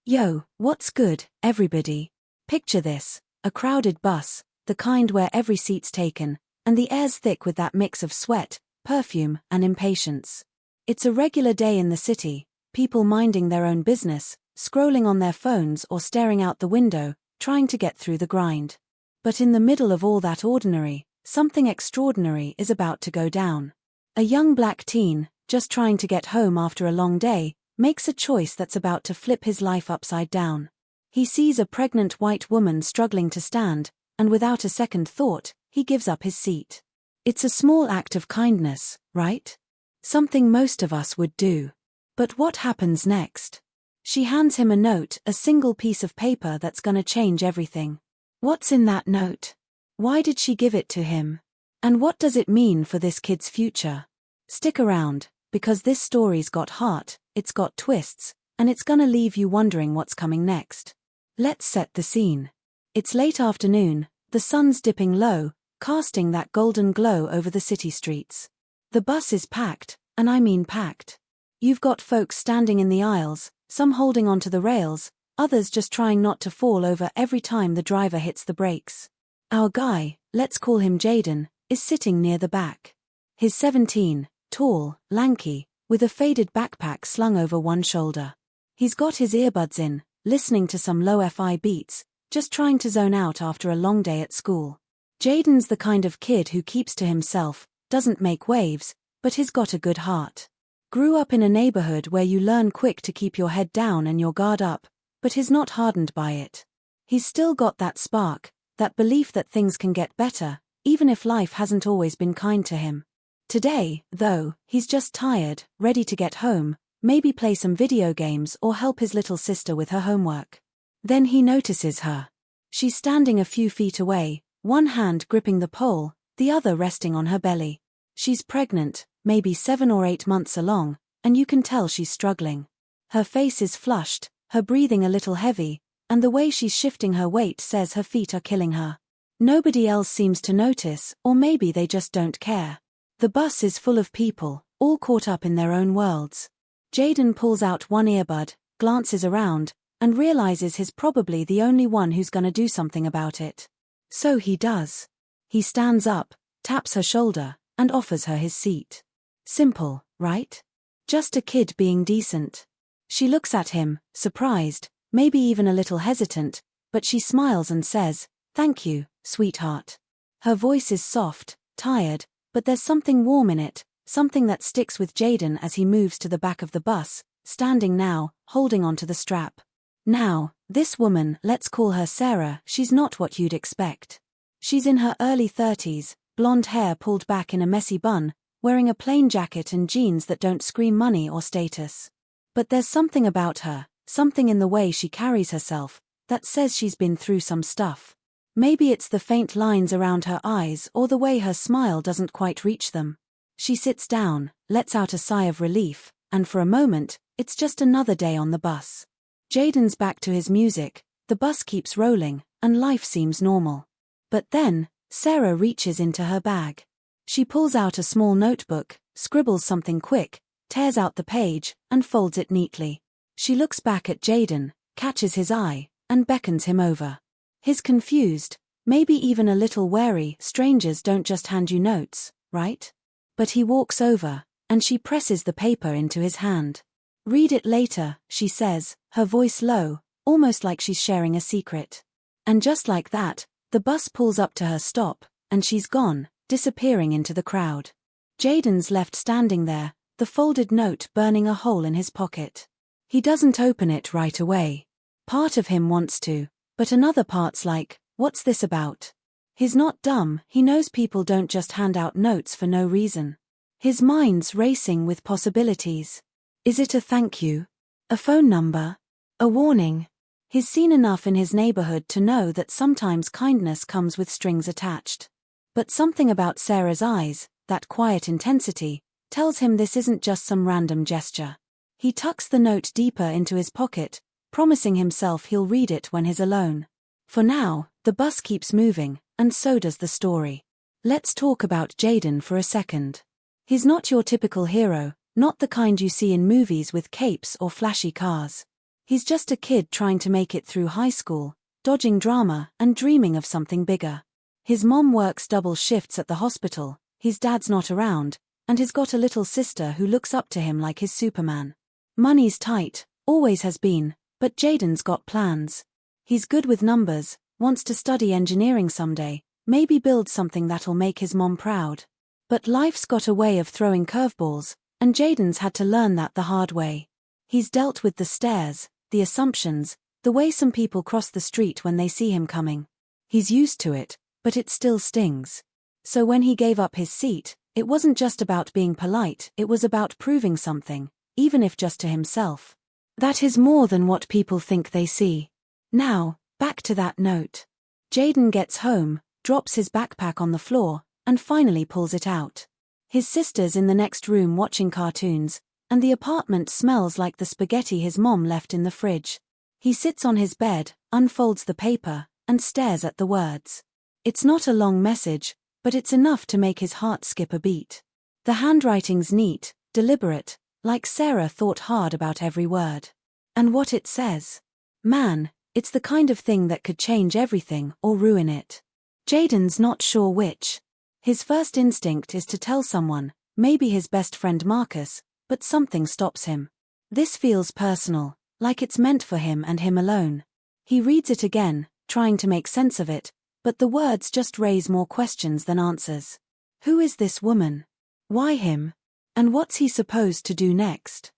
Yo, what's good, everybody? Picture this, a crowded bus, the kind where every seat's taken, and the air's thick with that mix of sweat, perfume, and impatience. It's a regular day in the city, people minding their own business, scrolling on their phones or staring out the window, trying to get through the grind. But in the middle of all that ordinary, something extraordinary is about to go down. A young black teen, just trying to get home after a long day, makes a choice that's about to flip his life upside down. He sees a pregnant white woman struggling to stand, and without a second thought, he gives up his seat. It's a small act of kindness, right? Something most of us would do. But what happens next? She hands him a note, a single piece of paper that's gonna change everything. What's in that note? Why did she give it to him? And what does it mean for this kid's future? Stick around, because this story's got heart, it's got twists, and it's gonna leave you wondering what's coming next. Let's set the scene. It's late afternoon, the sun's dipping low, casting that golden glow over the city streets. The bus is packed, and I mean packed. You've got folks standing in the aisles, some holding onto the rails, others just trying not to fall over every time the driver hits the brakes. Our guy, let's call him Jaden, is sitting near the back. He's 17, tall, lanky, with a faded backpack slung over one shoulder. He's got his earbuds in, listening to some lo-fi beats, just trying to zone out after a long day at school. Jaden's the kind of kid who keeps to himself, doesn't make waves, but he's got a good heart. Grew up in a neighborhood where you learn quick to keep your head down and your guard up, but he's not hardened by it. He's still got that spark, that belief that things can get better, even if life hasn't always been kind to him. Today, though, he's just tired, ready to get home, maybe play some video games or help his little sister with her homework. Then he notices her. She's standing a few feet away, one hand gripping the pole, the other resting on her belly. She's pregnant, maybe 7 or 8 months along, and you can tell she's struggling. Her face is flushed, her breathing a little heavy, and the way she's shifting her weight says her feet are killing her. Nobody else seems to notice, or maybe they just don't care. The bus is full of people, all caught up in their own worlds. Jaden pulls out one earbud, glances around, and realizes he's probably the only one who's gonna do something about it. So he does. He stands up, taps her shoulder, and offers her his seat. Simple, right? Just a kid being decent. She looks at him, surprised, maybe even a little hesitant, but she smiles and says, "Thank you, sweetheart." Her voice is soft, tired, but there's something warm in it, something that sticks with Jaden as he moves to the back of the bus, standing now, holding onto the strap. Now, this woman, let's call her Sarah, she's not what you'd expect. She's in her early 30s, blonde hair pulled back in a messy bun, wearing a plain jacket and jeans that don't scream money or status. But there's something about her, something in the way she carries herself, that says she's been through some stuff. Maybe it's the faint lines around her eyes or the way her smile doesn't quite reach them. She sits down, lets out a sigh of relief, and for a moment, it's just another day on the bus. Jaden's back to his music, the bus keeps rolling, and life seems normal. But then, Sarah reaches into her bag. She pulls out a small notebook, scribbles something quick, tears out the page, and folds it neatly. She looks back at Jaden, catches his eye, and beckons him over. He's confused, maybe even a little wary. Strangers don't just hand you notes, right? But he walks over, and she presses the paper into his hand. "Read it later," she says, her voice low, almost like she's sharing a secret. And just like that, the bus pulls up to her stop, and she's gone, disappearing into the crowd. Jaden's left standing there, the folded note burning a hole in his pocket. He doesn't open it right away. Part of him wants to, but another part's like, what's this about? He's not dumb, he knows people don't just hand out notes for no reason. His mind's racing with possibilities. Is it a thank you? A phone number? A warning? He's seen enough in his neighborhood to know that sometimes kindness comes with strings attached. But something about Sarah's eyes, that quiet intensity, tells him this isn't just some random gesture. He tucks the note deeper into his pocket, promising himself he'll read it when he's alone. For now, the bus keeps moving, and so does the story. Let's talk about Jaden for a second. He's not your typical hero, not the kind you see in movies with capes or flashy cars. He's just a kid trying to make it through high school, dodging drama and dreaming of something bigger. His mom works double shifts at the hospital, his dad's not around, and he's got a little sister who looks up to him like his Superman. Money's tight, always has been, but Jaden's got plans. He's good with numbers, wants to study engineering someday, maybe build something that'll make his mom proud. But life's got a way of throwing curveballs, and Jaden's had to learn that the hard way. He's dealt with the stares, the assumptions, the way some people cross the street when they see him coming. He's used to it, but it still stings. So when he gave up his seat, it wasn't just about being polite, it was about proving something, even if just to himself. That is more than what people think they see. Now, back to that note. Jaden gets home, drops his backpack on the floor, and finally pulls it out. His sister's in the next room watching cartoons, and the apartment smells like the spaghetti his mom left in the fridge. He sits on his bed, unfolds the paper, and stares at the words. It's not a long message, but it's enough to make his heart skip a beat. The handwriting's neat, deliberate, like Sarah thought hard about every word. And what it says? Man, it's the kind of thing that could change everything or ruin it. Jaden's not sure which. His first instinct is to tell someone, maybe his best friend Marcus, but something stops him. This feels personal, like it's meant for him and him alone. He reads it again, trying to make sense of it, but the words just raise more questions than answers. Who is this woman? Why him? And what's he supposed to do next?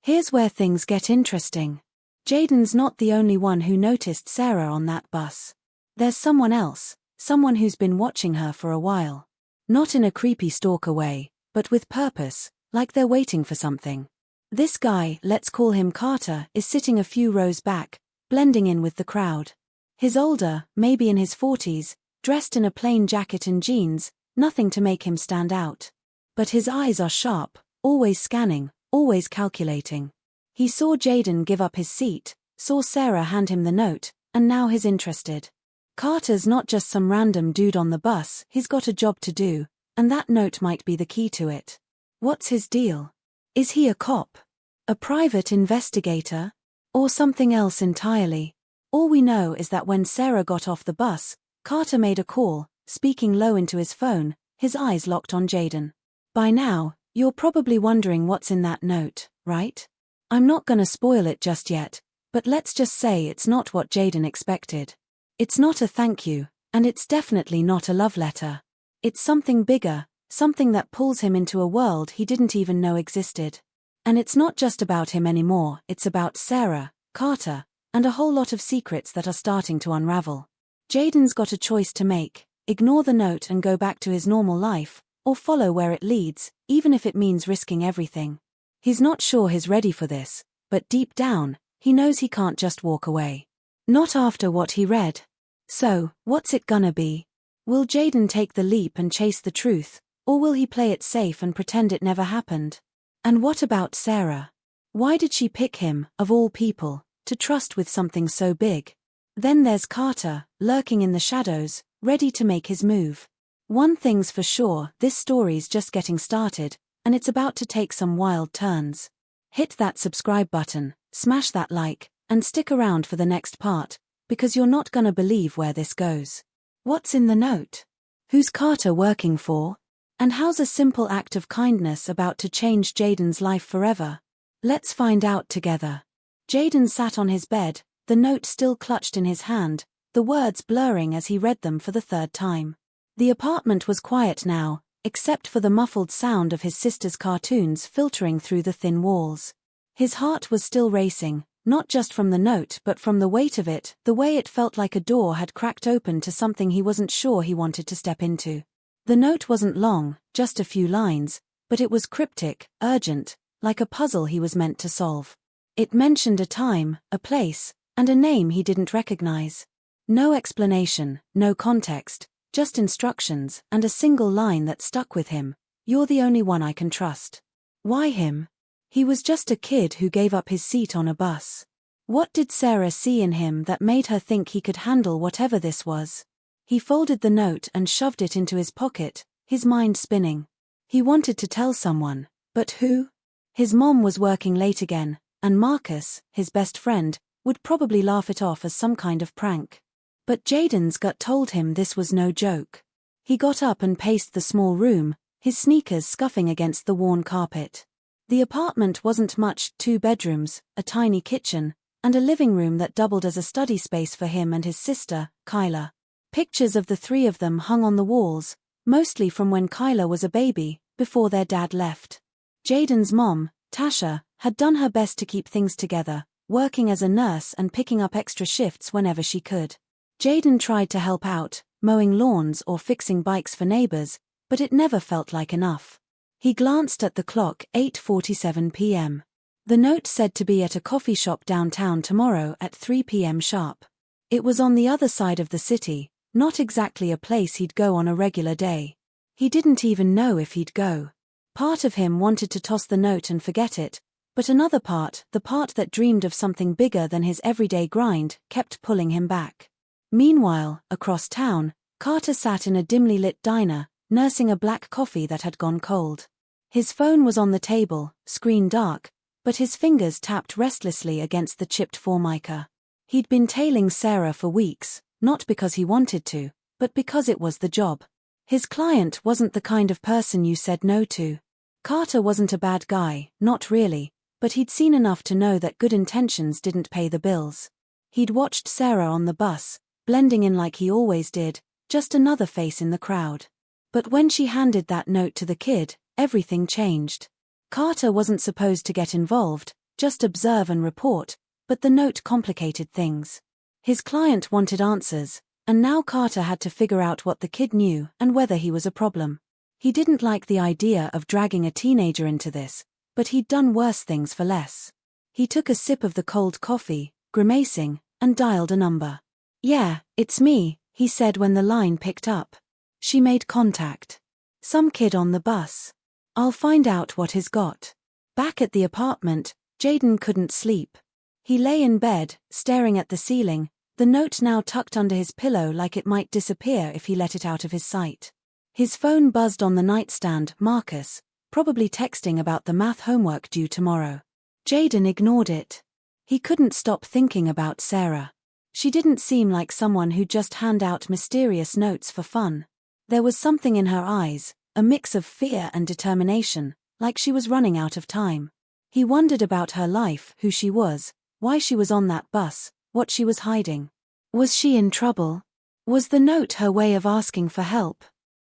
Here's where things get interesting. Jaden's not the only one who noticed Sarah on that bus. There's someone else, someone who's been watching her for a while. Not in a creepy stalker way, but with purpose, like they're waiting for something. This guy, let's call him Carter, is sitting a few rows back, blending in with the crowd. He's older, maybe in his 40s, dressed in a plain jacket and jeans, nothing to make him stand out. But his eyes are sharp, always scanning, always calculating. He saw Jaden give up his seat, saw Sarah hand him the note, and now he's interested. Carter's not just some random dude on the bus, he's got a job to do, and that note might be the key to it. What's his deal? Is he a cop? A private investigator? Or something else entirely? All we know is that when Sarah got off the bus, Carter made a call, speaking low into his phone, his eyes locked on Jaden. By now, you're probably wondering what's in that note, right? I'm not gonna spoil it just yet, but let's just say it's not what Jaden expected. It's not a thank you, and it's definitely not a love letter. It's something bigger, something that pulls him into a world he didn't even know existed. And it's not just about him anymore, it's about Sarah, Carter, and a whole lot of secrets that are starting to unravel. Jaden's got a choice to make: ignore the note and go back to his normal life, or follow where it leads, even if it means risking everything. He's not sure he's ready for this, but deep down, he knows he can't just walk away. Not after what he read. So, what's it gonna be? Will Jaden take the leap and chase the truth, or will he play it safe and pretend it never happened? And what about Sarah? Why did she pick him, of all people, to trust with something so big? Then there's Carter, lurking in the shadows, ready to make his move. One thing's for sure, this story's just getting started, and it's about to take some wild turns. Hit that subscribe button, smash that like, and stick around for the next part, because you're not gonna believe where this goes. What's in the note? Who's Carter working for? And how's a simple act of kindness about to change Jaden's life forever? Let's find out together. Jaden sat on his bed, the note still clutched in his hand, the words blurring as he read them for the third time. The apartment was quiet now, except for the muffled sound of his sister's cartoons filtering through the thin walls. His heart was still racing, not just from the note but from the weight of it, the way it felt like a door had cracked open to something he wasn't sure he wanted to step into. The note wasn't long, just a few lines, but it was cryptic, urgent, like a puzzle he was meant to solve. It mentioned a time, a place, and a name he didn't recognize. No explanation, no context, just instructions and a single line that stuck with him: "You're the only one I can trust." Why him? He was just a kid who gave up his seat on a bus. What did Sarah see in him that made her think he could handle whatever this was? He folded the note and shoved it into his pocket, his mind spinning. He wanted to tell someone, but who? His mom was working late again, and Marcus, his best friend, would probably laugh it off as some kind of prank. But Jaden's gut told him this was no joke. He got up and paced the small room, his sneakers scuffing against the worn carpet. The apartment wasn't much: 2 bedrooms, a tiny kitchen, and a living room that doubled as a study space for him and his sister, Kyla. Pictures of the 3 of them hung on the walls, mostly from when Kyla was a baby, before their dad left. Jaden's mom, Tasha, had done her best to keep things together, working as a nurse and picking up extra shifts whenever she could. Jaden tried to help out, mowing lawns or fixing bikes for neighbors, but it never felt like enough. He glanced at the clock: 8:47 p.m. The note said to be at a coffee shop downtown tomorrow at 3 p.m. sharp. It was on the other side of the city, not exactly a place he'd go on a regular day. He didn't even know if he'd go. Part of him wanted to toss the note and forget it, but another part, the part that dreamed of something bigger than his everyday grind, kept pulling him back. Meanwhile, across town, Carter sat in a dimly lit diner, nursing a black coffee that had gone cold. His phone was on the table, screen dark, but his fingers tapped restlessly against the chipped formica. He'd been tailing Sarah for weeks, not because he wanted to, but because it was the job. His client wasn't the kind of person you said no to. Carter wasn't a bad guy, not really, but he'd seen enough to know that good intentions didn't pay the bills. He'd watched Sarah on the bus, blending in like he always did, just another face in the crowd. But when she handed that note to the kid, everything changed. Carter wasn't supposed to get involved, just observe and report, but the note complicated things. His client wanted answers, and now Carter had to figure out what the kid knew and whether he was a problem. He didn't like the idea of dragging a teenager into this, but he'd done worse things for less. He took a sip of the cold coffee, grimacing, and dialed a number. "Yeah, it's me," he said when the line picked up. She made contact. "Some kid on the bus. I'll find out what he's got." Back at the apartment, Jaden couldn't sleep. He lay in bed, staring at the ceiling, the note now tucked under his pillow like it might disappear if he let it out of his sight. His phone buzzed on the nightstand: Marcus, probably texting about the math homework due tomorrow. Jaden ignored it. He couldn't stop thinking about Sarah. She didn't seem like someone who'd just hand out mysterious notes for fun. There was something in her eyes, a mix of fear and determination, like she was running out of time. He wondered about her life, who she was, why she was on that bus, what she was hiding. Was she in trouble? Was the note her way of asking for help?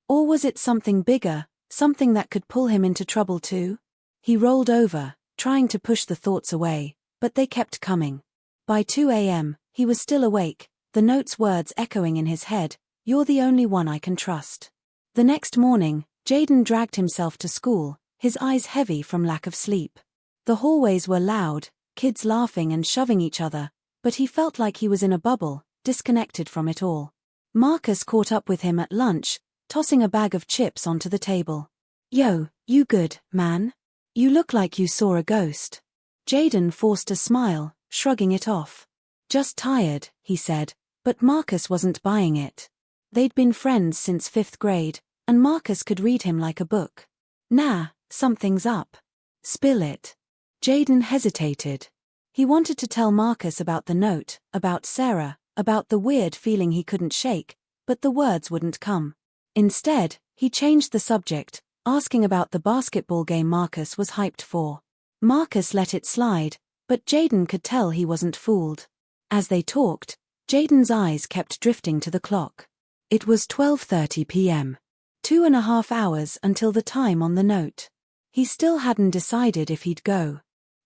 Or was it something bigger, something that could pull him into trouble too? He rolled over, trying to push the thoughts away, but they kept coming. By 2 a.m., he was still awake, the note's words echoing in his head: "You're the only one I can trust." The next morning, Jaden dragged himself to school, his eyes heavy from lack of sleep. The hallways were loud, kids laughing and shoving each other, but he felt like he was in a bubble, disconnected from it all. Marcus caught up with him at lunch, tossing a bag of chips onto the table. "Yo, you good, man? You look like you saw a ghost." Jaden forced a smile, shrugging it off. "Just tired," he said, but Marcus wasn't buying it. They'd been friends since 5th grade, and Marcus could read him like a book. "Nah, something's up. Spill it." Jaden hesitated. He wanted to tell Marcus about the note, about Sarah, about the weird feeling he couldn't shake, but the words wouldn't come. Instead, he changed the subject, asking about the basketball game Marcus was hyped for. Marcus let it slide, but Jaden could tell he wasn't fooled. As they talked, Jaden's eyes kept drifting to the clock. It was 12:30 p.m. 2.5 hours until the time on the note. He still hadn't decided if he'd go.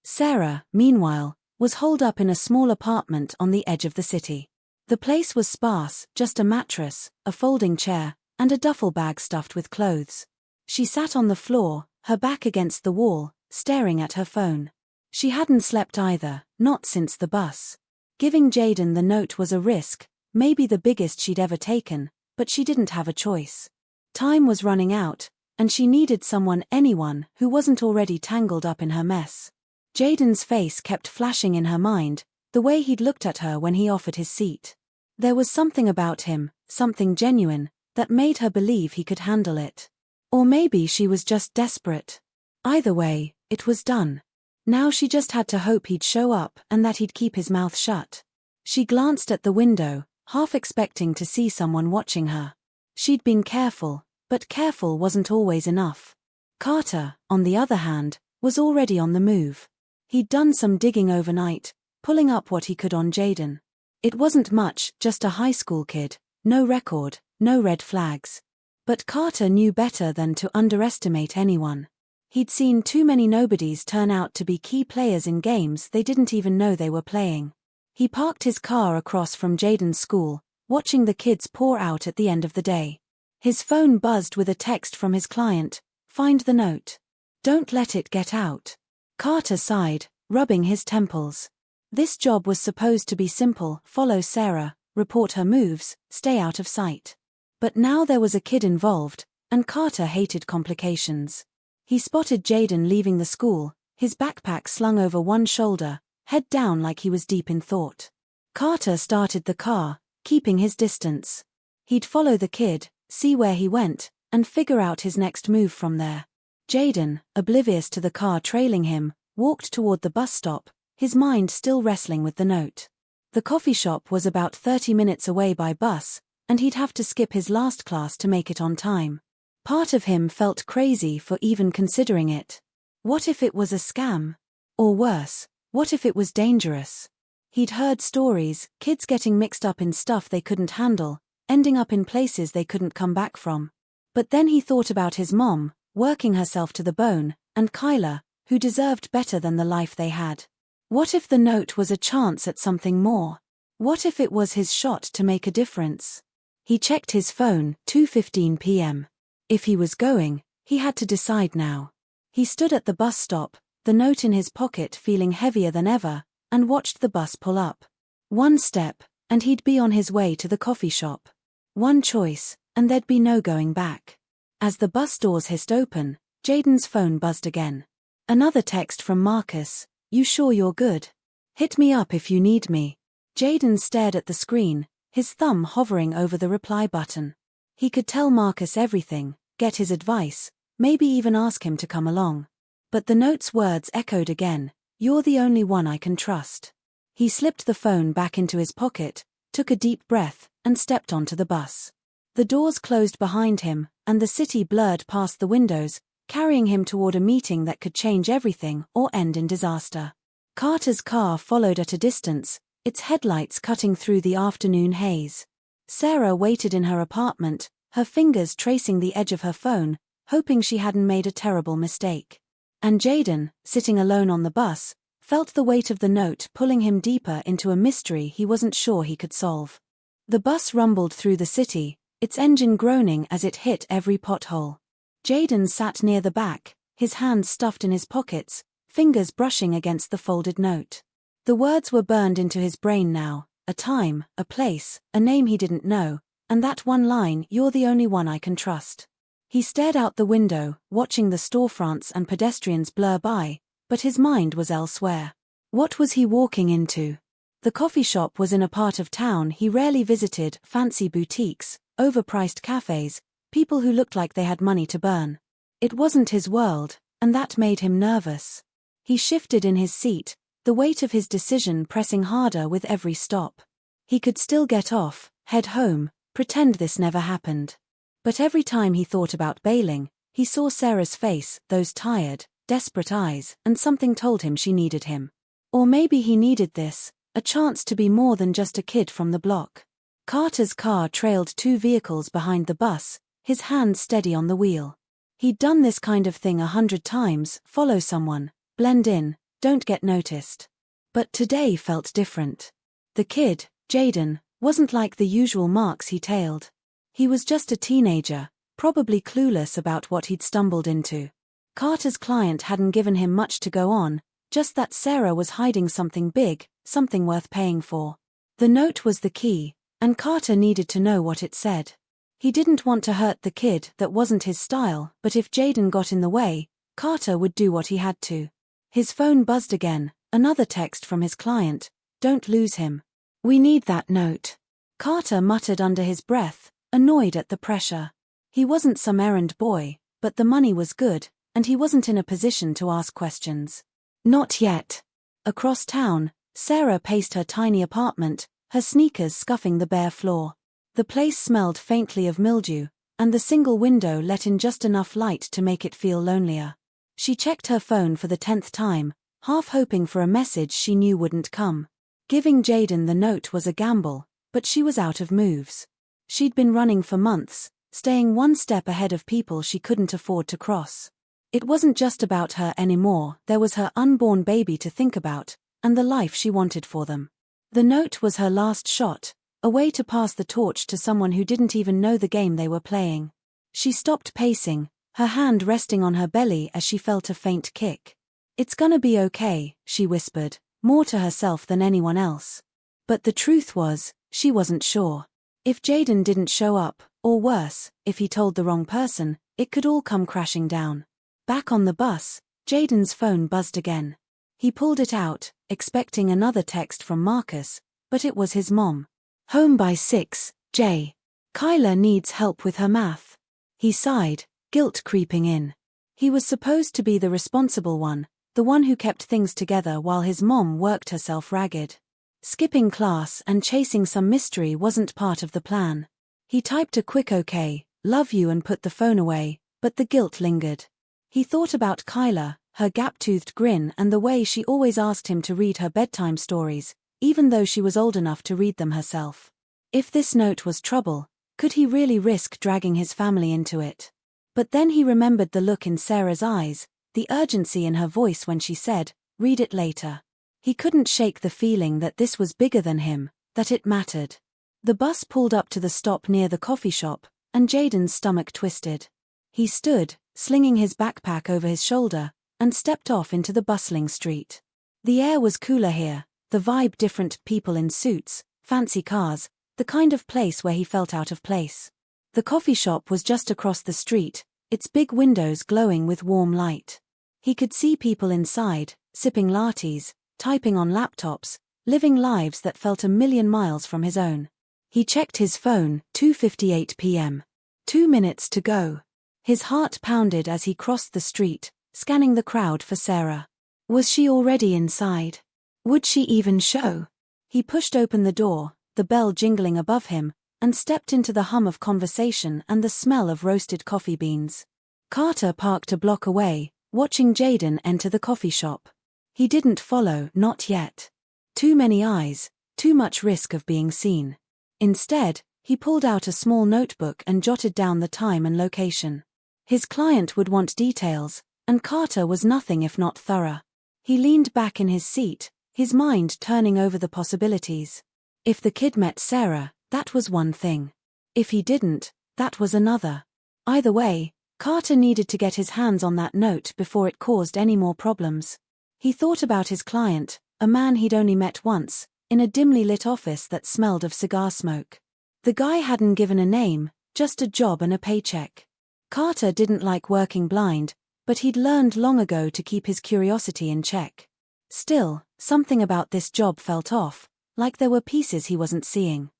Sarah, meanwhile, was holed up in a small apartment on the edge of the city. The place was sparse, just a mattress, a folding chair, and a duffel bag stuffed with clothes. She sat on the floor, her back against the wall, staring at her phone. She hadn't slept either, not since the bus. Giving Jaden the note was a risk, maybe the biggest she'd ever taken, but she didn't have a choice. Time was running out, and she needed someone, anyone, who wasn't already tangled up in her mess. Jaden's face kept flashing in her mind, the way he'd looked at her when he offered his seat. There was something about him, something genuine, that made her believe he could handle it. Or maybe she was just desperate. Either way, it was done. Now she just had to hope he'd show up and that he'd keep his mouth shut. She glanced at the window, half expecting to see someone watching her. She'd been careful, but careful wasn't always enough. Carter, on the other hand, was already on the move. He'd done some digging overnight, pulling up what he could on Jayden. It wasn't much, just a high school kid, no record, no red flags. But Carter knew better than to underestimate anyone. He'd seen too many nobodies turn out to be key players in games they didn't even know they were playing. He parked his car across from Jayden's school, watching the kids pour out at the end of the day. His phone buzzed with a text from his client, "Find the note. Don't let it get out." Carter sighed, rubbing his temples. This job was supposed to be simple: follow Sarah, report her moves, stay out of sight. But now there was a kid involved, and Carter hated complications. He spotted Jayden leaving the school, his backpack slung over one shoulder, head down like he was deep in thought. Carter started the car, keeping his distance. He'd follow the kid, see where he went, and figure out his next move from there. Jayden, oblivious to the car trailing him, walked toward the bus stop, his mind still wrestling with the note. The coffee shop was about 30 minutes away by bus, and he'd have to skip his last class to make it on time. Part of him felt crazy for even considering it. What if it was a scam? Or worse, what if it was dangerous? He'd heard stories, kids getting mixed up in stuff they couldn't handle, ending up in places they couldn't come back from. But then he thought about his mom, working herself to the bone, and Kyla, who deserved better than the life they had. What if the note was a chance at something more? What if it was his shot to make a difference? He checked his phone, 2:15 p.m. If he was going, he had to decide now. He stood at the bus stop, the note in his pocket feeling heavier than ever, and watched the bus pull up. One step, and he'd be on his way to the coffee shop. One choice, and there'd be no going back. As the bus doors hissed open, Jayden's phone buzzed again. Another text from Marcus: "You sure you're good? Hit me up if you need me." Jayden stared at the screen, his thumb hovering over the reply button. He could tell Marcus everything, get his advice, maybe even ask him to come along. But the note's words echoed again: "You're the only one I can trust." He slipped the phone back into his pocket, took a deep breath, and stepped onto the bus. The doors closed behind him, and the city blurred past the windows, carrying him toward a meeting that could change everything or end in disaster. Carter's car followed at a distance, its headlights cutting through the afternoon haze. Sarah waited in her apartment, her fingers tracing the edge of her phone, hoping she hadn't made a terrible mistake. And Jayden, sitting alone on the bus, felt the weight of the note pulling him deeper into a mystery he wasn't sure he could solve. The bus rumbled through the city, its engine groaning as it hit every pothole. Jayden sat near the back, his hands stuffed in his pockets, fingers brushing against the folded note. The words were burned into his brain now: a time, a place, a name he didn't know, and that one line: "You're the only one I can trust." He stared out the window, watching the storefronts and pedestrians blur by, but his mind was elsewhere. What was he walking into? The coffee shop was in a part of town he rarely visited: fancy boutiques, overpriced cafes, people who looked like they had money to burn. It wasn't his world, and that made him nervous. He shifted in his seat, the weight of his decision pressing harder with every stop. He could still get off, head home, pretend this never happened. But every time he thought about bailing, he saw Sarah's face, those tired, desperate eyes, and something told him she needed him. Or maybe he needed this, a chance to be more than just a kid from the block. Carter's car trailed two vehicles behind the bus, his hand steady on the wheel. He'd done this kind of thing 100 times: follow someone, blend in, don't get noticed. But today felt different. The kid, Jayden, wasn't like the usual marks he tailed. He was just a teenager, probably clueless about what he'd stumbled into. Carter's client hadn't given him much to go on, just that Sarah was hiding something big, something worth paying for. The note was the key, and Carter needed to know what it said. He didn't want to hurt the kid, that wasn't his style, but if Jayden got in the way, Carter would do what he had to. His phone buzzed again, another text from his client: "Don't lose him. We need that note." Carter muttered under his breath, annoyed at the pressure. He wasn't some errand boy, but the money was good, and he wasn't in a position to ask questions. Not yet. Across town, Sarah paced her tiny apartment, her sneakers scuffing the bare floor. The place smelled faintly of mildew, and the single window let in just enough light to make it feel lonelier. She checked her phone for the 10th time, half hoping for a message she knew wouldn't come. Giving Jaden the note was a gamble, but she was out of moves. She'd been running for months, staying one step ahead of people she couldn't afford to cross. It wasn't just about her anymore, there was her unborn baby to think about, and the life she wanted for them. The note was her last shot, a way to pass the torch to someone who didn't even know the game they were playing. She stopped pacing, her hand resting on her belly as she felt a faint kick. "It's gonna be okay," she whispered, more to herself than anyone else. But the truth was, she wasn't sure. If Jaden didn't show up, or worse, if he told the wrong person, it could all come crashing down. Back on the bus, Jaden's phone buzzed again. He pulled it out, expecting another text from Marcus, but it was his mom. "Home by 6, Jay. Kyla needs help with her math." He sighed, guilt creeping in. He was supposed to be the responsible one, the one who kept things together while his mom worked herself ragged. Skipping class and chasing some mystery wasn't part of the plan. He typed a quick "okay, love you" and put the phone away, but the guilt lingered. He thought about Kyla, her gap-toothed grin and the way she always asked him to read her bedtime stories, even though she was old enough to read them herself. If this note was trouble, could he really risk dragging his family into it? But then he remembered the look in Sarah's eyes, the urgency in her voice when she said, "Read it later." He couldn't shake the feeling that this was bigger than him, that it mattered. The bus pulled up to the stop near the coffee shop, and Jaden's stomach twisted. He stood, slinging his backpack over his shoulder, and stepped off into the bustling street. The air was cooler here, the vibe different, people in suits, fancy cars, the kind of place where he felt out of place. The coffee shop was just across the street, its big windows glowing with warm light. He could see people inside, sipping lattes, typing on laptops, living lives that felt a million miles from his own. He checked his phone, 2:58 p.m. 2 minutes to go. His heart pounded as he crossed the street, scanning the crowd for Sarah. Was she already inside? Would she even show? He pushed open the door, the bell jingling above him, and stepped into the hum of conversation and the smell of roasted coffee beans. Carter parked a block away, watching Jaden enter the coffee shop. He didn't follow, not yet. Too many eyes, too much risk of being seen. Instead, he pulled out a small notebook and jotted down the time and location. His client would want details, and Carter was nothing if not thorough. He leaned back in his seat, his mind turning over the possibilities. If the kid met Sarah, that was one thing. If he didn't, that was another. Either way, Carter needed to get his hands on that note before it caused any more problems. He thought about his client, a man he'd only met once, in a dimly lit office that smelled of cigar smoke. The guy hadn't given a name, just a job and a paycheck. Carter didn't like working blind, but he'd learned long ago to keep his curiosity in check. Still, something about this job felt off, like there were pieces he wasn't seeing.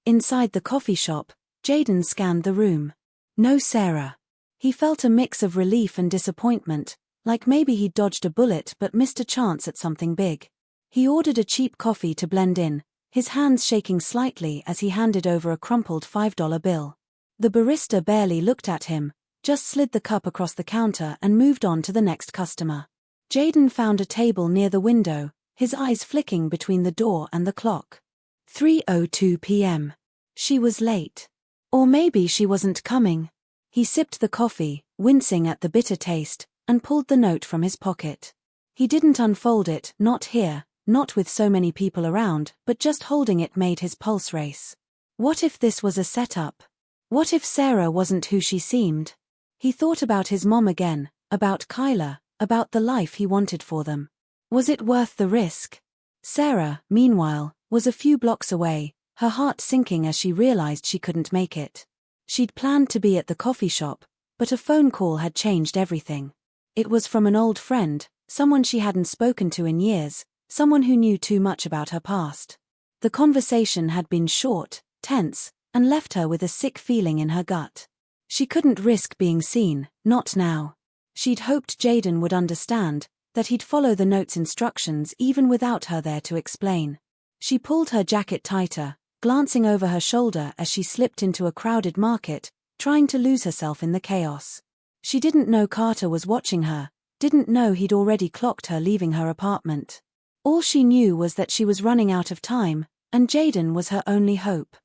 Inside the coffee shop, Jaden scanned the room. No Sarah. He felt a mix of relief and disappointment, like maybe he'd dodged a bullet but missed a chance at something big. He ordered a cheap coffee to blend in, his hands shaking slightly as he handed over a crumpled $5 bill. The barista barely looked at him, just slid the cup across the counter and moved on to the next customer. Jaden found a table near the window, his eyes flicking between the door and the clock. 3:02 p.m. She was late. Or maybe she wasn't coming. He sipped the coffee, wincing at the bitter taste, and pulled the note from his pocket. He didn't unfold it, not here, not with so many people around, but just holding it made his pulse race. What if this was a setup? What if Sarah wasn't who she seemed? He thought about his mom again, about Kyla, about the life he wanted for them. Was it worth the risk? Sarah, meanwhile, was a few blocks away, her heart sinking as she realized she couldn't make it. She'd planned to be at the coffee shop, but a phone call had changed everything. It was from an old friend, someone she hadn't spoken to in years, someone who knew too much about her past. The conversation had been short, tense, and left her with a sick feeling in her gut. She couldn't risk being seen, not now. She'd hoped Jaden would understand, that he'd follow the note's instructions even without her there to explain. She pulled her jacket tighter, glancing over her shoulder as she slipped into a crowded market, trying to lose herself in the chaos. She didn't know Carter was watching her, didn't know he'd already clocked her leaving her apartment. All she knew was that she was running out of time, and Jaden was her only hope.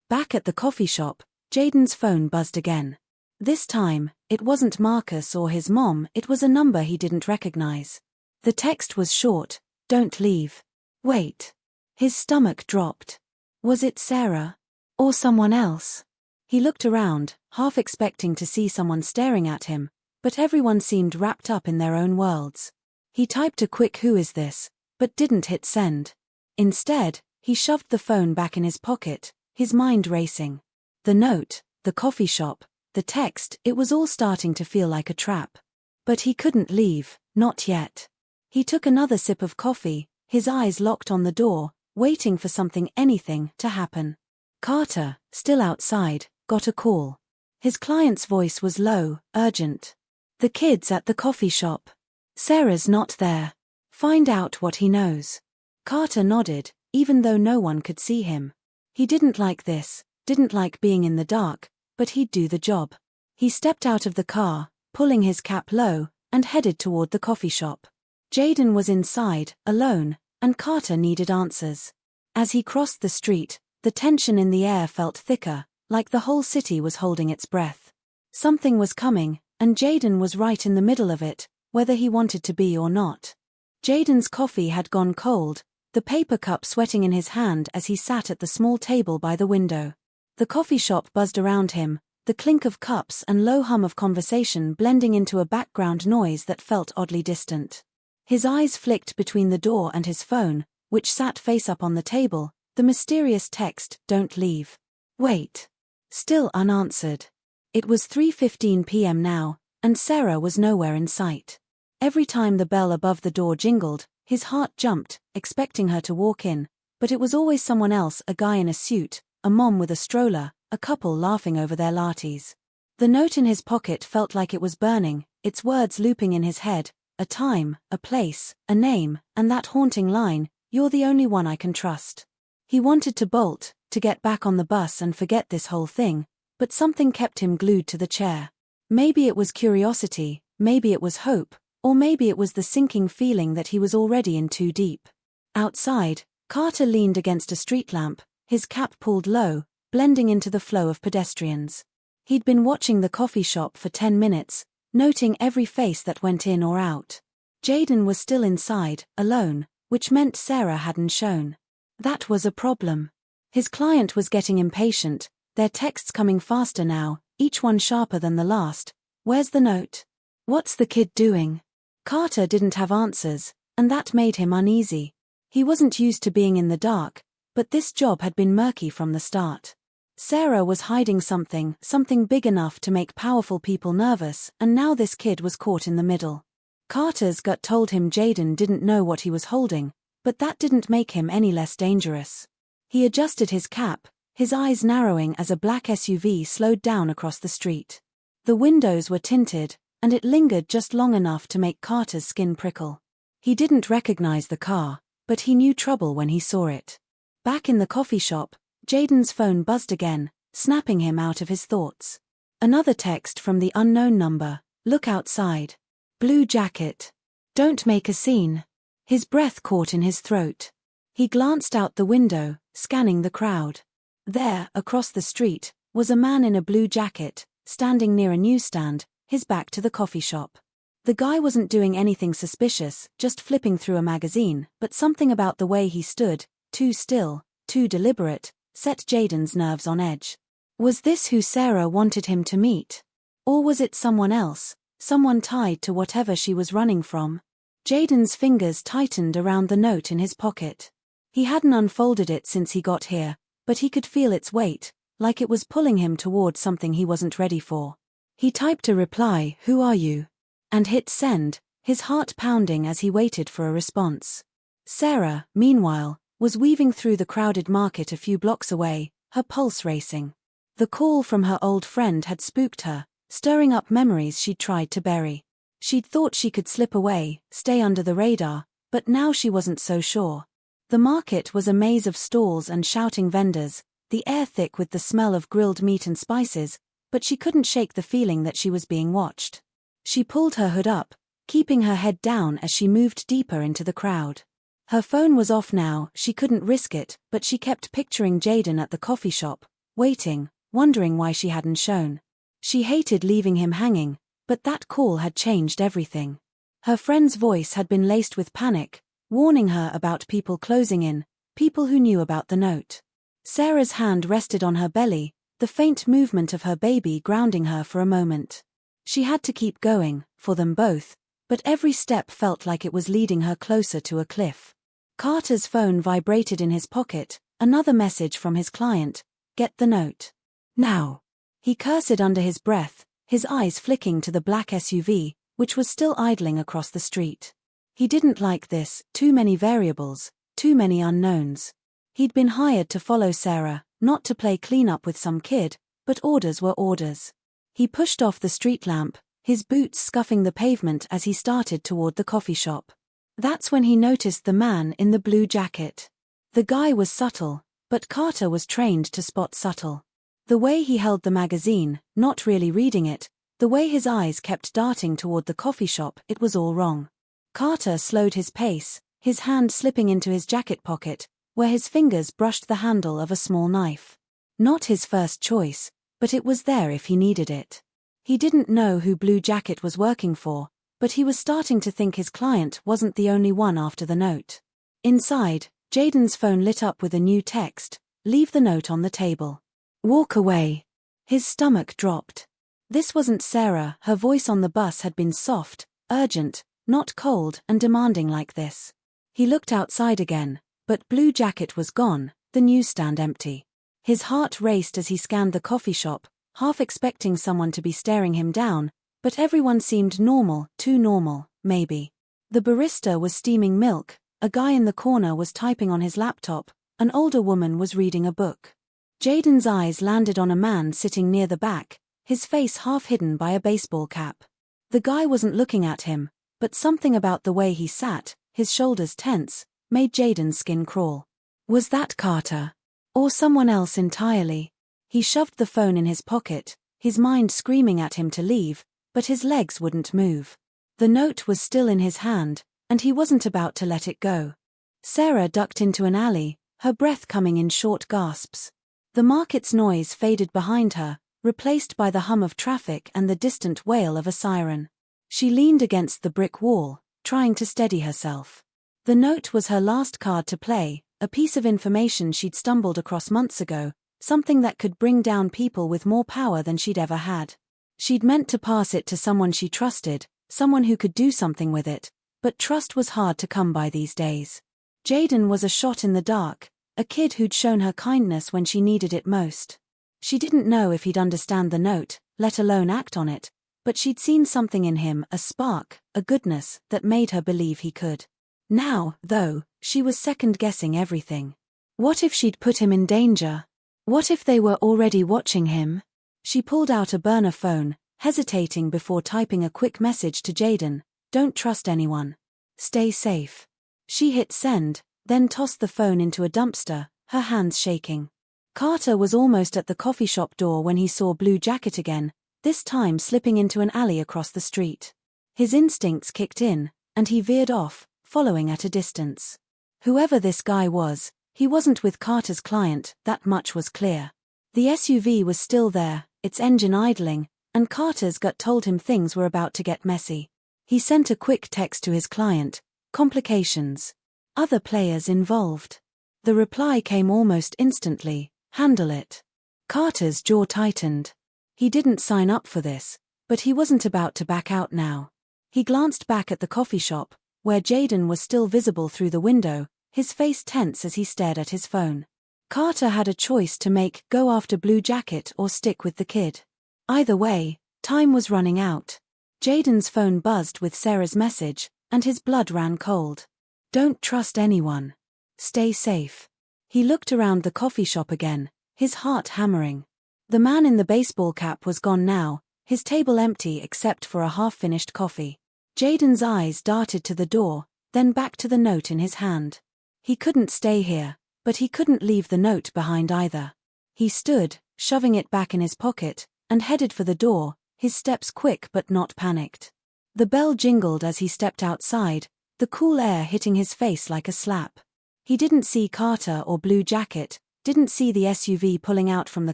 Back at the coffee shop, Jaden's phone buzzed again. This time, it wasn't Marcus or his mom, it was a number he didn't recognize. The text was short, "Don't leave." Wait. His stomach dropped. Was it Sarah? Or someone else? He looked around, half expecting to see someone staring at him, but everyone seemed wrapped up in their own worlds. He typed a quick "Who is this?" but didn't hit send. Instead, he shoved the phone back in his pocket, his mind racing. The note, the coffee shop, the text, it was all starting to feel like a trap. But he couldn't leave, not yet. He took another sip of coffee, his eyes locked on the door, waiting for anything to happen. Carter, still outside, got a call. His client's voice was low, urgent. "The kid's at the coffee shop. Sarah's not there. Find out what he knows." Carter nodded, even though no one could see him. He didn't like this, didn't like being in the dark, but he'd do the job. He stepped out of the car, pulling his cap low, and headed toward the coffee shop. Jaden was inside, alone, and Carter needed answers. As he crossed the street, the tension in the air felt thicker, like the whole city was holding its breath. Something was coming, and Jaden was right in the middle of it, whether he wanted to be or not. Jaden's coffee had gone cold, the paper cup sweating in his hand as he sat at the small table by the window. The coffee shop buzzed around him, the clink of cups and low hum of conversation blending into a background noise that felt oddly distant. His eyes flicked between the door and his phone, which sat face up on the table, the mysterious text, "Don't leave." Wait. Still unanswered. It was 3:15 p.m. now, and Sarah was nowhere in sight. Every time the bell above the door jingled, his heart jumped, expecting her to walk in, but it was always someone else, a guy in a suit, a mom with a stroller, a couple laughing over their lattes. The note in his pocket felt like it was burning, its words looping in his head, a time, a place, a name, and that haunting line, "You're the only one I can trust." He wanted to bolt, to get back on the bus and forget this whole thing, but something kept him glued to the chair. Maybe it was curiosity, maybe it was hope, or maybe it was the sinking feeling that he was already in too deep. Outside, Carter leaned against a street lamp, his cap pulled low, blending into the flow of pedestrians. He'd been watching the coffee shop for 10 minutes, noting every face that went in or out. Jaden was still inside, alone, which meant Sarah hadn't shown. That was a problem. His client was getting impatient, their texts coming faster now, each one sharper than the last. "Where's the note? What's the kid doing?" Carter didn't have answers, and that made him uneasy. He wasn't used to being in the dark, but this job had been murky from the start. Sarah was hiding something big enough to make powerful people nervous, and now this kid was caught in the middle. Carter's gut told him Jaden didn't know what he was holding, but that didn't make him any less dangerous. He adjusted his cap, his eyes narrowing as a black SUV slowed down across the street. The windows were tinted, and it lingered just long enough to make Carter's skin prickle. He didn't recognize the car, but he knew trouble when he saw it. Back in the coffee shop, Jaden's phone buzzed again, snapping him out of his thoughts. Another text from the unknown number, "Look outside. Blue jacket. Don't make a scene." His breath caught in his throat. He glanced out the window, scanning the crowd. There, across the street, was a man in a blue jacket, standing near a newsstand, his back to the coffee shop. The guy wasn't doing anything suspicious, just flipping through a magazine, but something about the way he stood, too still, too deliberate, set Jaden's nerves on edge. Was this who Sarah wanted him to meet? Or was it someone else, someone tied to whatever she was running from? Jaden's fingers tightened around the note in his pocket. He hadn't unfolded it since he got here, but he could feel its weight, like it was pulling him toward something he wasn't ready for. He typed a reply, "Who are you?" and hit send, his heart pounding as he waited for a response. Sarah, meanwhile, was weaving through the crowded market a few blocks away, her pulse racing. The call from her old friend had spooked her, stirring up memories she'd tried to bury. She'd thought she could slip away, stay under the radar, but now she wasn't so sure. The market was a maze of stalls and shouting vendors, the air thick with the smell of grilled meat and spices, but she couldn't shake the feeling that she was being watched. She pulled her hood up, keeping her head down as she moved deeper into the crowd. Her phone was off now, she couldn't risk it, but she kept picturing Jayden at the coffee shop, waiting, wondering why she hadn't shown. She hated leaving him hanging, but that call had changed everything. Her friend's voice had been laced with panic, warning her about people closing in, people who knew about the note. Sarah's hand rested on her belly, the faint movement of her baby grounding her for a moment. She had to keep going, for them both, but every step felt like it was leading her closer to a cliff. Carter's phone vibrated in his pocket, another message from his client, "Get the note. Now." He cursed under his breath, his eyes flicking to the black SUV, which was still idling across the street. He didn't like this, too many variables, too many unknowns. He'd been hired to follow Sarah, not to play cleanup with some kid, but orders were orders. He pushed off the street lamp, his boots scuffing the pavement as he started toward the coffee shop. That's when he noticed the man in the blue jacket. The guy was subtle, but Carter was trained to spot subtle. The way he held the magazine, not really reading it, the way his eyes kept darting toward the coffee shop, it was all wrong. Carter slowed his pace, his hand slipping into his jacket pocket, where his fingers brushed the handle of a small knife. Not his first choice, but it was there if he needed it. He didn't know who Blue Jacket was working for, but he was starting to think his client wasn't the only one after the note. Inside, Jayden's phone lit up with a new text, "Leave the note on the table. Walk away." His stomach dropped. This wasn't Sarah, her voice on the bus had been soft, urgent, not cold and demanding like this. He looked outside again, but Blue Jacket was gone, the newsstand empty. His heart raced as he scanned the coffee shop, half expecting someone to be staring him down, but everyone seemed normal, too normal, maybe. The barista was steaming milk, a guy in the corner was typing on his laptop, an older woman was reading a book. Jayden's eyes landed on a man sitting near the back, his face half hidden by a baseball cap. The guy wasn't looking at him, but something about the way he sat, his shoulders tense, made Jayden's skin crawl. Was that Carter? Or someone else entirely? He shoved the phone in his pocket, his mind screaming at him to leave, but his legs wouldn't move. The note was still in his hand, and he wasn't about to let it go. Sarah ducked into an alley, her breath coming in short gasps. The market's noise faded behind her, replaced by the hum of traffic and the distant wail of a siren. She leaned against the brick wall, trying to steady herself. The note was her last card to play, a piece of information she'd stumbled across months ago, something that could bring down people with more power than she'd ever had. She'd meant to pass it to someone she trusted, someone who could do something with it, but trust was hard to come by these days. Jayden was a shot in the dark, a kid who'd shown her kindness when she needed it most. She didn't know if he'd understand the note, let alone act on it, but she'd seen something in him, a spark, a goodness, that made her believe he could. Now, though, she was second-guessing everything. What if she'd put him in danger? What if they were already watching him? She pulled out a burner phone, hesitating before typing a quick message to Jayden, "Don't trust anyone. Stay safe." She hit send, then tossed the phone into a dumpster, her hands shaking. Carter was almost at the coffee shop door when he saw Blue Jacket again, this time slipping into an alley across the street. His instincts kicked in, and he veered off, following at a distance. Whoever this guy was, he wasn't with Carter's client, that much was clear. The SUV was still there, its engine idling, and Carter's gut told him things were about to get messy. He sent a quick text to his client, "Complications. Other players involved." The reply came almost instantly, "Handle it." Carter's jaw tightened. He didn't sign up for this, but he wasn't about to back out now. He glanced back at the coffee shop, where Jayden was still visible through the window, his face tense as he stared at his phone. Carter had a choice to make, go after Blue Jacket or stick with the kid. Either way, time was running out. Jayden's phone buzzed with Sarah's message, and his blood ran cold. "Don't trust anyone. Stay safe." He looked around the coffee shop again, his heart hammering. The man in the baseball cap was gone now, his table empty except for a half-finished coffee. Jaden's eyes darted to the door, then back to the note in his hand. He couldn't stay here, but he couldn't leave the note behind either. He stood, shoving it back in his pocket, and headed for the door, his steps quick but not panicked. The bell jingled as he stepped outside, the cool air hitting his face like a slap. He didn't see Carter or Blue Jacket, didn't see the SUV pulling out from the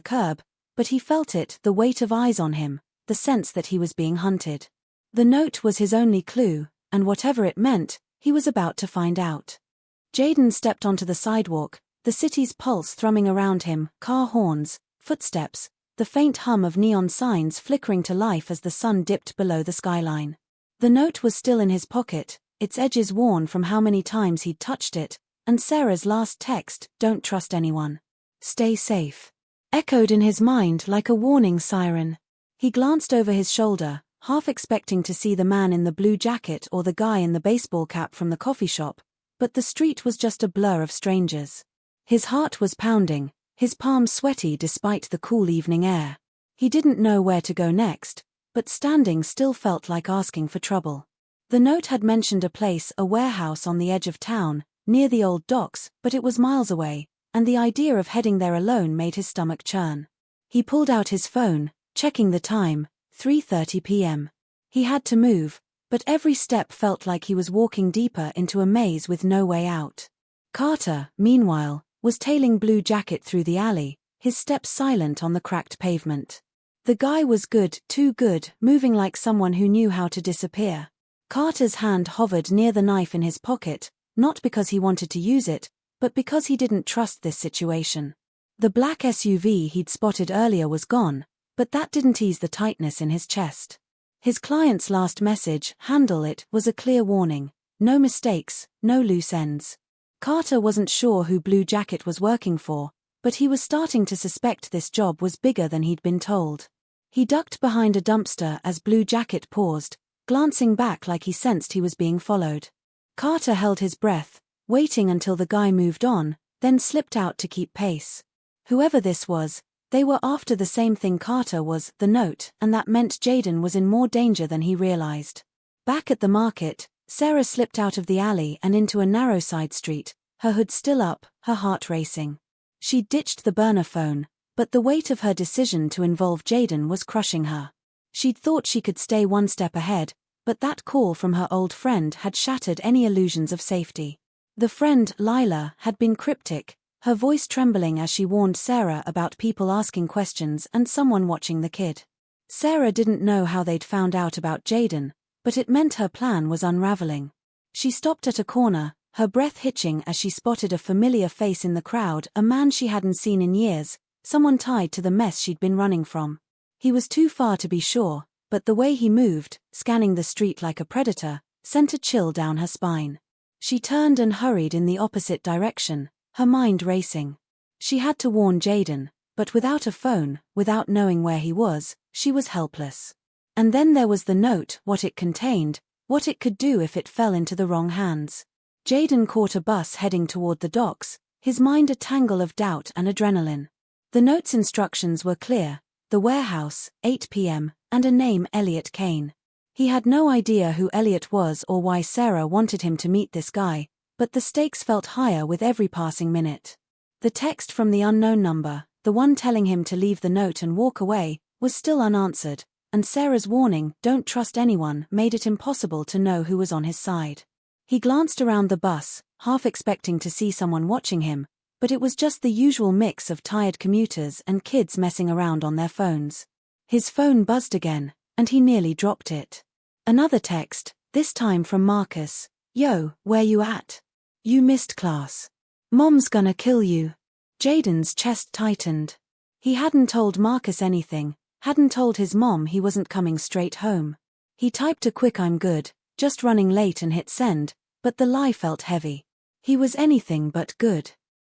curb, but he felt it, the weight of eyes on him, the sense that he was being hunted. The note was his only clue, and whatever it meant, he was about to find out. Jaden stepped onto the sidewalk, the city's pulse thrumming around him, car horns, footsteps, the faint hum of neon signs flickering to life as the sun dipped below the skyline. The note was still in his pocket, its edges worn from how many times he'd touched it, and Sarah's last text, "Don't trust anyone. Stay safe," echoed in his mind like a warning siren. He glanced over his shoulder, half expecting to see the man in the blue jacket or the guy in the baseball cap from the coffee shop, but the street was just a blur of strangers. His heart was pounding, his palms sweaty despite the cool evening air. He didn't know where to go next, but standing still felt like asking for trouble. The note had mentioned a place, a warehouse on the edge of town, near the old docks, but it was miles away, and the idea of heading there alone made his stomach churn. He pulled out his phone, checking the time, 3:30 p.m. He had to move, but every step felt like he was walking deeper into a maze with no way out. Carter, meanwhile, was tailing Blue Jacket through the alley, his steps silent on the cracked pavement. The guy was good, too good, moving like someone who knew how to disappear. Carter's hand hovered near the knife in his pocket, not because he wanted to use it, but because he didn't trust this situation. The black SUV he'd spotted earlier was gone, but that didn't ease the tightness in his chest. His client's last message, "Handle it," was a clear warning. No mistakes, no loose ends. Carter wasn't sure who Blue Jacket was working for, but he was starting to suspect this job was bigger than he'd been told. He ducked behind a dumpster as Blue Jacket paused, glancing back like he sensed he was being followed. Carter held his breath, waiting until the guy moved on, then slipped out to keep pace. Whoever this was, they were after the same thing Carter was, the note, and that meant Jaden was in more danger than he realized. Back at the market, Sarah slipped out of the alley and into a narrow side street, her hood still up, her heart racing. She'd ditched the burner phone, but the weight of her decision to involve Jaden was crushing her. She'd thought she could stay one step ahead, but that call from her old friend had shattered any illusions of safety. The friend, Lila, had been cryptic, her voice trembling as she warned Sarah about people asking questions and someone watching the kid. Sarah didn't know how they'd found out about Jaden, but it meant her plan was unraveling. She stopped at a corner, her breath hitching as she spotted a familiar face in the crowd, a man she hadn't seen in years, someone tied to the mess she'd been running from. He was too far to be sure, but the way he moved, scanning the street like a predator, sent a chill down her spine. She turned and hurried in the opposite direction, her mind racing. She had to warn Jaden, but without a phone, without knowing where he was, she was helpless. And then there was the note, what it contained, what it could do if it fell into the wrong hands. Jaden caught a bus heading toward the docks, his mind a tangle of doubt and adrenaline. The note's instructions were clear, the warehouse, 8 p.m., and a name, Elliot Kane. He had no idea who Elliot was or why Sarah wanted him to meet this guy, but the stakes felt higher with every passing minute. The text from the unknown number, the one telling him to leave the note and walk away, was still unanswered, and Sarah's warning, "Don't trust anyone," made it impossible to know who was on his side. He glanced around the bus, half expecting to see someone watching him, but it was just the usual mix of tired commuters and kids messing around on their phones. His phone buzzed again, and he nearly dropped it. Another text, this time from Marcus. "Yo, where you at? You missed class. Mom's gonna kill you." Jaden's chest tightened. He hadn't told Marcus anything, hadn't told his mom he wasn't coming straight home. He typed a quick "I'm good, just running late" and hit send, but the lie felt heavy. He was anything but good.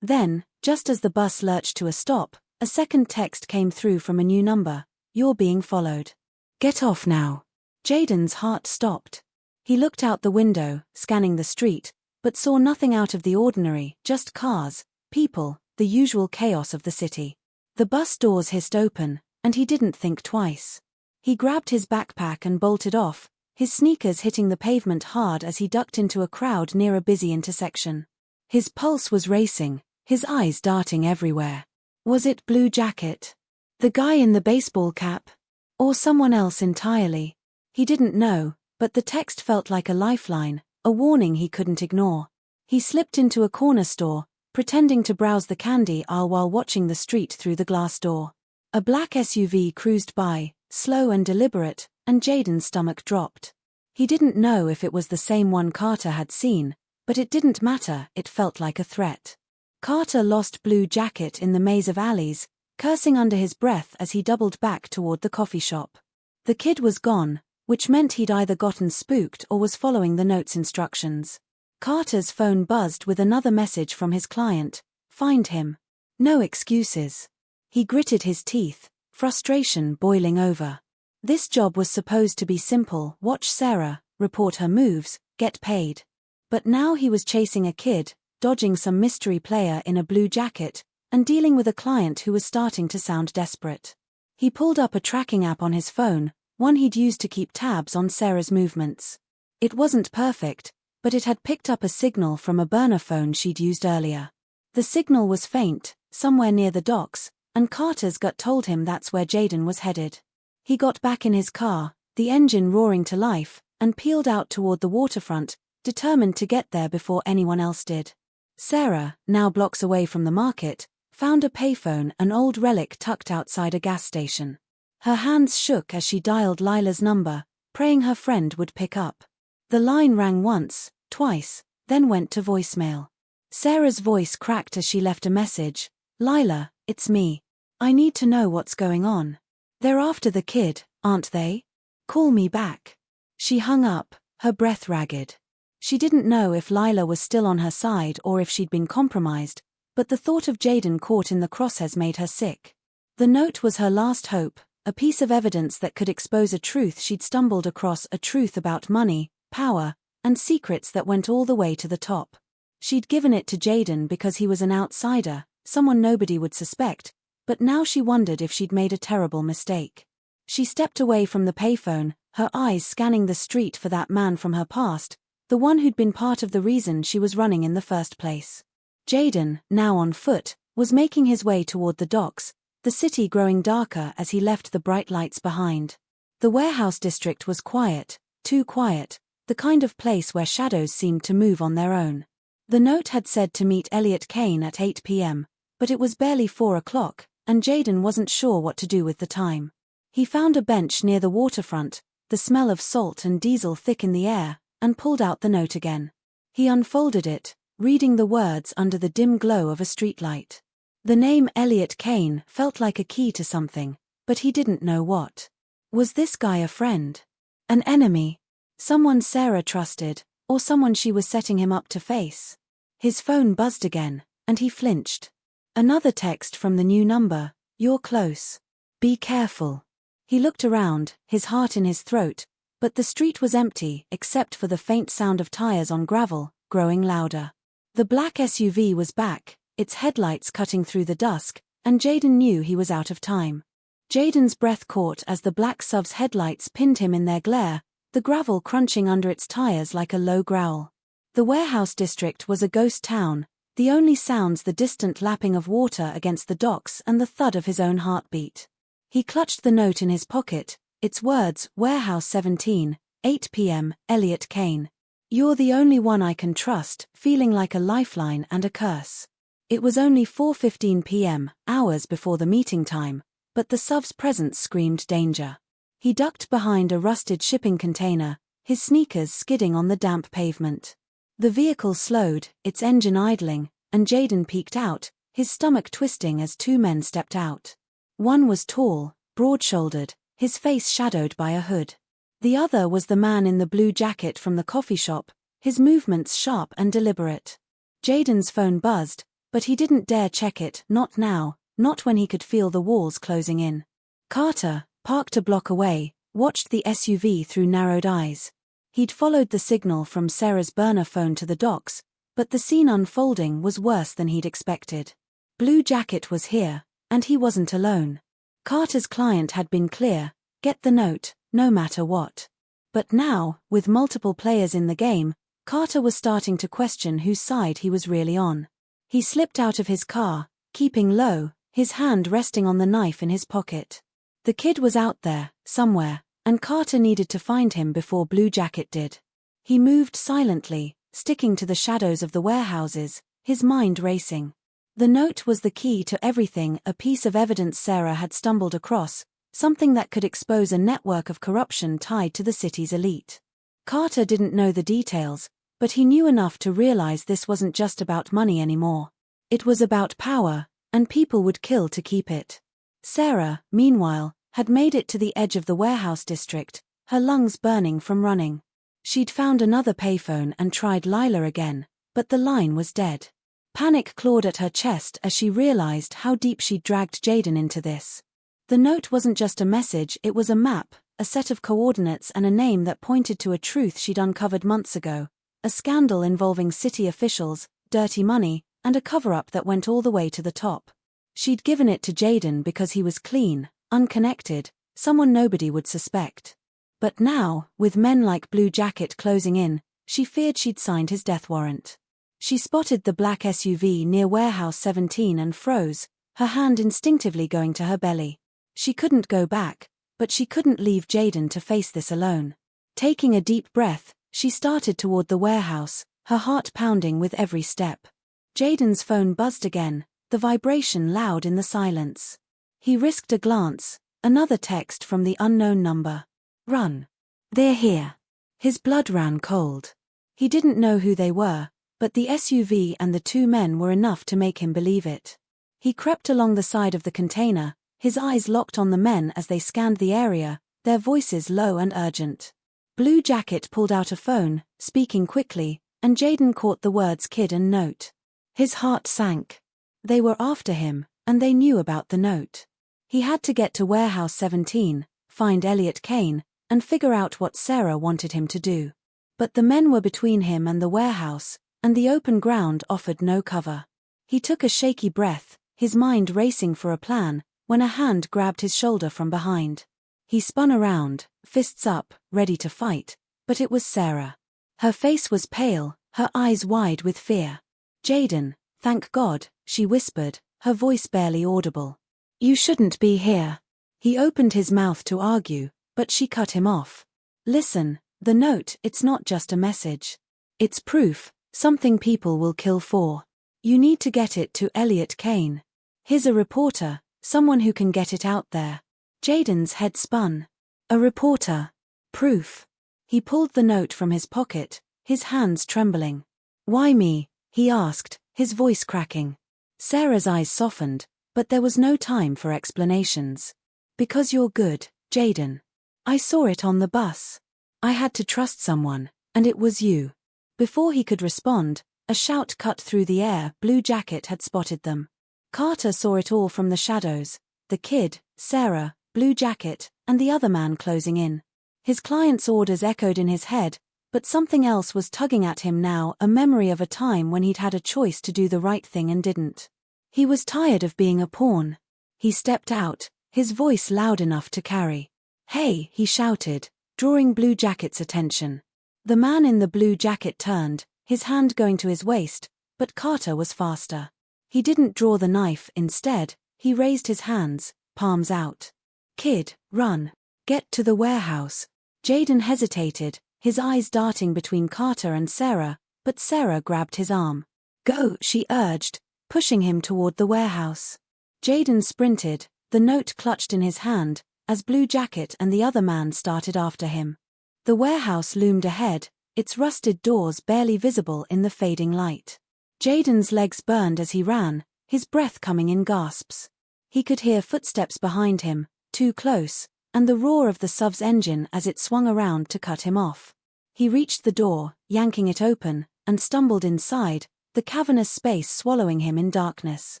Then, just as the bus lurched to a stop, a second text came through from a new number. "You're being followed. Get off now." Jaden's heart stopped. He looked out the window, scanning the street, but saw nothing out of the ordinary, just cars, people, the usual chaos of the city. The bus doors hissed open, and he didn't think twice. He grabbed his backpack and bolted off, his sneakers hitting the pavement hard as he ducked into a crowd near a busy intersection. His pulse was racing, his eyes darting everywhere. Was it Blue Jacket? The guy in the baseball cap? Or someone else entirely? He didn't know, but the text felt like a lifeline, a warning he couldn't ignore. He slipped into a corner store, pretending to browse the candy aisle while watching the street through the glass door. A black SUV cruised by, slow and deliberate, and Jaden's stomach dropped. He didn't know if it was the same one Carter had seen, but it didn't matter, it felt like a threat. Carter lost Blue Jacket in the maze of alleys, cursing under his breath as he doubled back toward the coffee shop. The kid was gone, which meant he'd either gotten spooked or was following the note's instructions. Carter's phone buzzed with another message from his client, "Find him. No excuses." He gritted his teeth, frustration boiling over. This job was supposed to be simple: watch Sarah, report her moves, get paid. But now he was chasing a kid, dodging some mystery player in a blue jacket, and dealing with a client who was starting to sound desperate. He pulled up a tracking app on his phone, one he'd used to keep tabs on Sarah's movements. It wasn't perfect, but it had picked up a signal from a burner phone she'd used earlier. The signal was faint, somewhere near the docks, and Carter's gut told him that's where Jaden was headed. He got back in his car, the engine roaring to life, and peeled out toward the waterfront, determined to get there before anyone else did. Sarah, now blocks away from the market, found a payphone, an old relic tucked outside a gas station. Her hands shook as she dialed Lila's number, praying her friend would pick up. The line rang once, twice, then went to voicemail. Sarah's voice cracked as she left a message. "Lila, it's me. I need to know what's going on. They're after the kid, aren't they? Call me back." She hung up, her breath ragged. She didn't know if Lila was still on her side or if she'd been compromised, but the thought of Jaden caught in the crosshairs made her sick. The note was her last hope, a piece of evidence that could expose a truth she'd stumbled across, a truth about money, power, and secrets that went all the way to the top. She'd given it to Jaden because he was an outsider, someone nobody would suspect, but now she wondered if she'd made a terrible mistake. She stepped away from the payphone, her eyes scanning the street for that man from her past, the one who'd been part of the reason she was running in the first place. Jaden, now on foot, was making his way toward the docks, the city growing darker as he left the bright lights behind. The warehouse district was quiet, too quiet, the kind of place where shadows seemed to move on their own. The note had said to meet Elliot Kane at 8 p.m., but it was barely 4 o'clock, and Jaden wasn't sure what to do with the time. He found a bench near the waterfront, the smell of salt and diesel thick in the air, and pulled out the note again. He unfolded it, reading the words under the dim glow of a streetlight. The name Elliot Kane felt like a key to something, but he didn't know what. Was this guy a friend? An enemy? Someone Sarah trusted, or someone she was setting him up to face? His phone buzzed again, and he flinched. Another text from the new number: "You're close. Be careful." He looked around, his heart in his throat, but the street was empty except for the faint sound of tires on gravel, growing louder. The black SUV was back, its headlights cutting through the dusk, and Jaden knew he was out of time. Jaden's breath caught as the black SUV's headlights pinned him in their glare, the gravel crunching under its tires like a low growl. The warehouse district was a ghost town, the only sounds the distant lapping of water against the docks and the thud of his own heartbeat. He clutched the note in his pocket, its words: "Warehouse 17, 8 p.m., Elliot Kane. You're the only one I can trust," feeling like a lifeline and a curse. It was only 4:15 p.m., hours before the meeting time, but the SUV's presence screamed danger. He ducked behind a rusted shipping container, his sneakers skidding on the damp pavement. The vehicle slowed, its engine idling, and Jaden peeked out, his stomach twisting as two men stepped out. One was tall, broad-shouldered, his face shadowed by a hood. The other was the man in the blue jacket from the coffee shop, his movements sharp and deliberate. Jaden's phone buzzed, but he didn't dare check it, not now, not when he could feel the walls closing in. Carter, parked a block away, watched the SUV through narrowed eyes. He'd followed the signal from Sarah's burner phone to the docks, but the scene unfolding was worse than he'd expected. Blue Jacket was here, and he wasn't alone. Carter's client had been clear: get the note, no matter what. But now, with multiple players in the game, Carter was starting to question whose side he was really on. He slipped out of his car, keeping low, his hand resting on the knife in his pocket. The kid was out there, somewhere, and Carter needed to find him before Blue Jacket did. He moved silently, sticking to the shadows of the warehouses, his mind racing. The note was the key to everything, a piece of evidence Sarah had stumbled across, something that could expose a network of corruption tied to the city's elite. Carter didn't know the details, but he knew enough to realize this wasn't just about money anymore. It was about power, and people would kill to keep it. Sarah, meanwhile, had made it to the edge of the warehouse district, her lungs burning from running. She'd found another payphone and tried Lila again, but the line was dead. Panic clawed at her chest as she realized how deep she'd dragged Jaden into this. The note wasn't just a message, it was a map, a set of coordinates and a name that pointed to a truth she'd uncovered months ago, a scandal involving city officials, dirty money, and a cover-up that went all the way to the top. She'd given it to Jaden because he was clean, unconnected, someone nobody would suspect. But now, with men like Blue Jacket closing in, she feared she'd signed his death warrant. She spotted the black SUV near Warehouse 17 and froze, her hand instinctively going to her belly. She couldn't go back, but she couldn't leave Jaden to face this alone. Taking a deep breath, she started toward the warehouse, her heart pounding with every step. Jaden's phone buzzed again, the vibration loud in the silence. He risked a glance, another text from the unknown number. "Run. They're here." His blood ran cold. He didn't know who they were, but the SUV and the two men were enough to make him believe it. He crept along the side of the container, his eyes locked on the men as they scanned the area, their voices low and urgent. Blue Jacket pulled out a phone, speaking quickly, and Jaden caught the words kid and note. His heart sank. They were after him, and they knew about the note. He had to get to Warehouse 17, find Elliot Kane, and figure out what Sarah wanted him to do. But the men were between him and the warehouse, and the open ground offered no cover. He took a shaky breath, his mind racing for a plan, when a hand grabbed his shoulder from behind. He spun around, fists up, ready to fight, but it was Sarah. Her face was pale, her eyes wide with fear. "Jaden, thank God," she whispered, her voice barely audible. "You shouldn't be here." He opened his mouth to argue, but she cut him off. "Listen, the note, it's not just a message. It's proof, something people will kill for. You need to get it to Elliot Kane. He's a reporter, someone who can get it out there." Jaden's head spun. A reporter. Proof. He pulled the note from his pocket, his hands trembling. "Why me?" he asked, his voice cracking. Sarah's eyes softened, but there was no time for explanations. "Because you're good, Jaden. I saw it on the bus. I had to trust someone, and it was you." Before he could respond, a shout cut through the air. Blue Jacket had spotted them. Carter saw it all from the shadows, the kid, Sarah, Blue Jacket, and the other man closing in. His client's orders echoed in his head, but something else was tugging at him now, a memory of a time when he'd had a choice to do the right thing and didn't. He was tired of being a pawn. He stepped out, his voice loud enough to carry. "Hey," he shouted, drawing Blue Jacket's attention. The man in the blue jacket turned, his hand going to his waist, but Carter was faster. He didn't draw the knife, instead, he raised his hands, palms out. "Kid, run. Get to the warehouse." Jaden hesitated, his eyes darting between Carter and Sarah, but Sarah grabbed his arm. "Go," she urged, pushing him toward the warehouse. Jaden sprinted, the note clutched in his hand, as Blue Jacket and the other man started after him. The warehouse loomed ahead, its rusted doors barely visible in the fading light. Jaden's legs burned as he ran, his breath coming in gasps. He could hear footsteps behind him, too close, and the roar of the SUV's engine as it swung around to cut him off. He reached the door, yanking it open, and stumbled inside, the cavernous space swallowing him in darkness.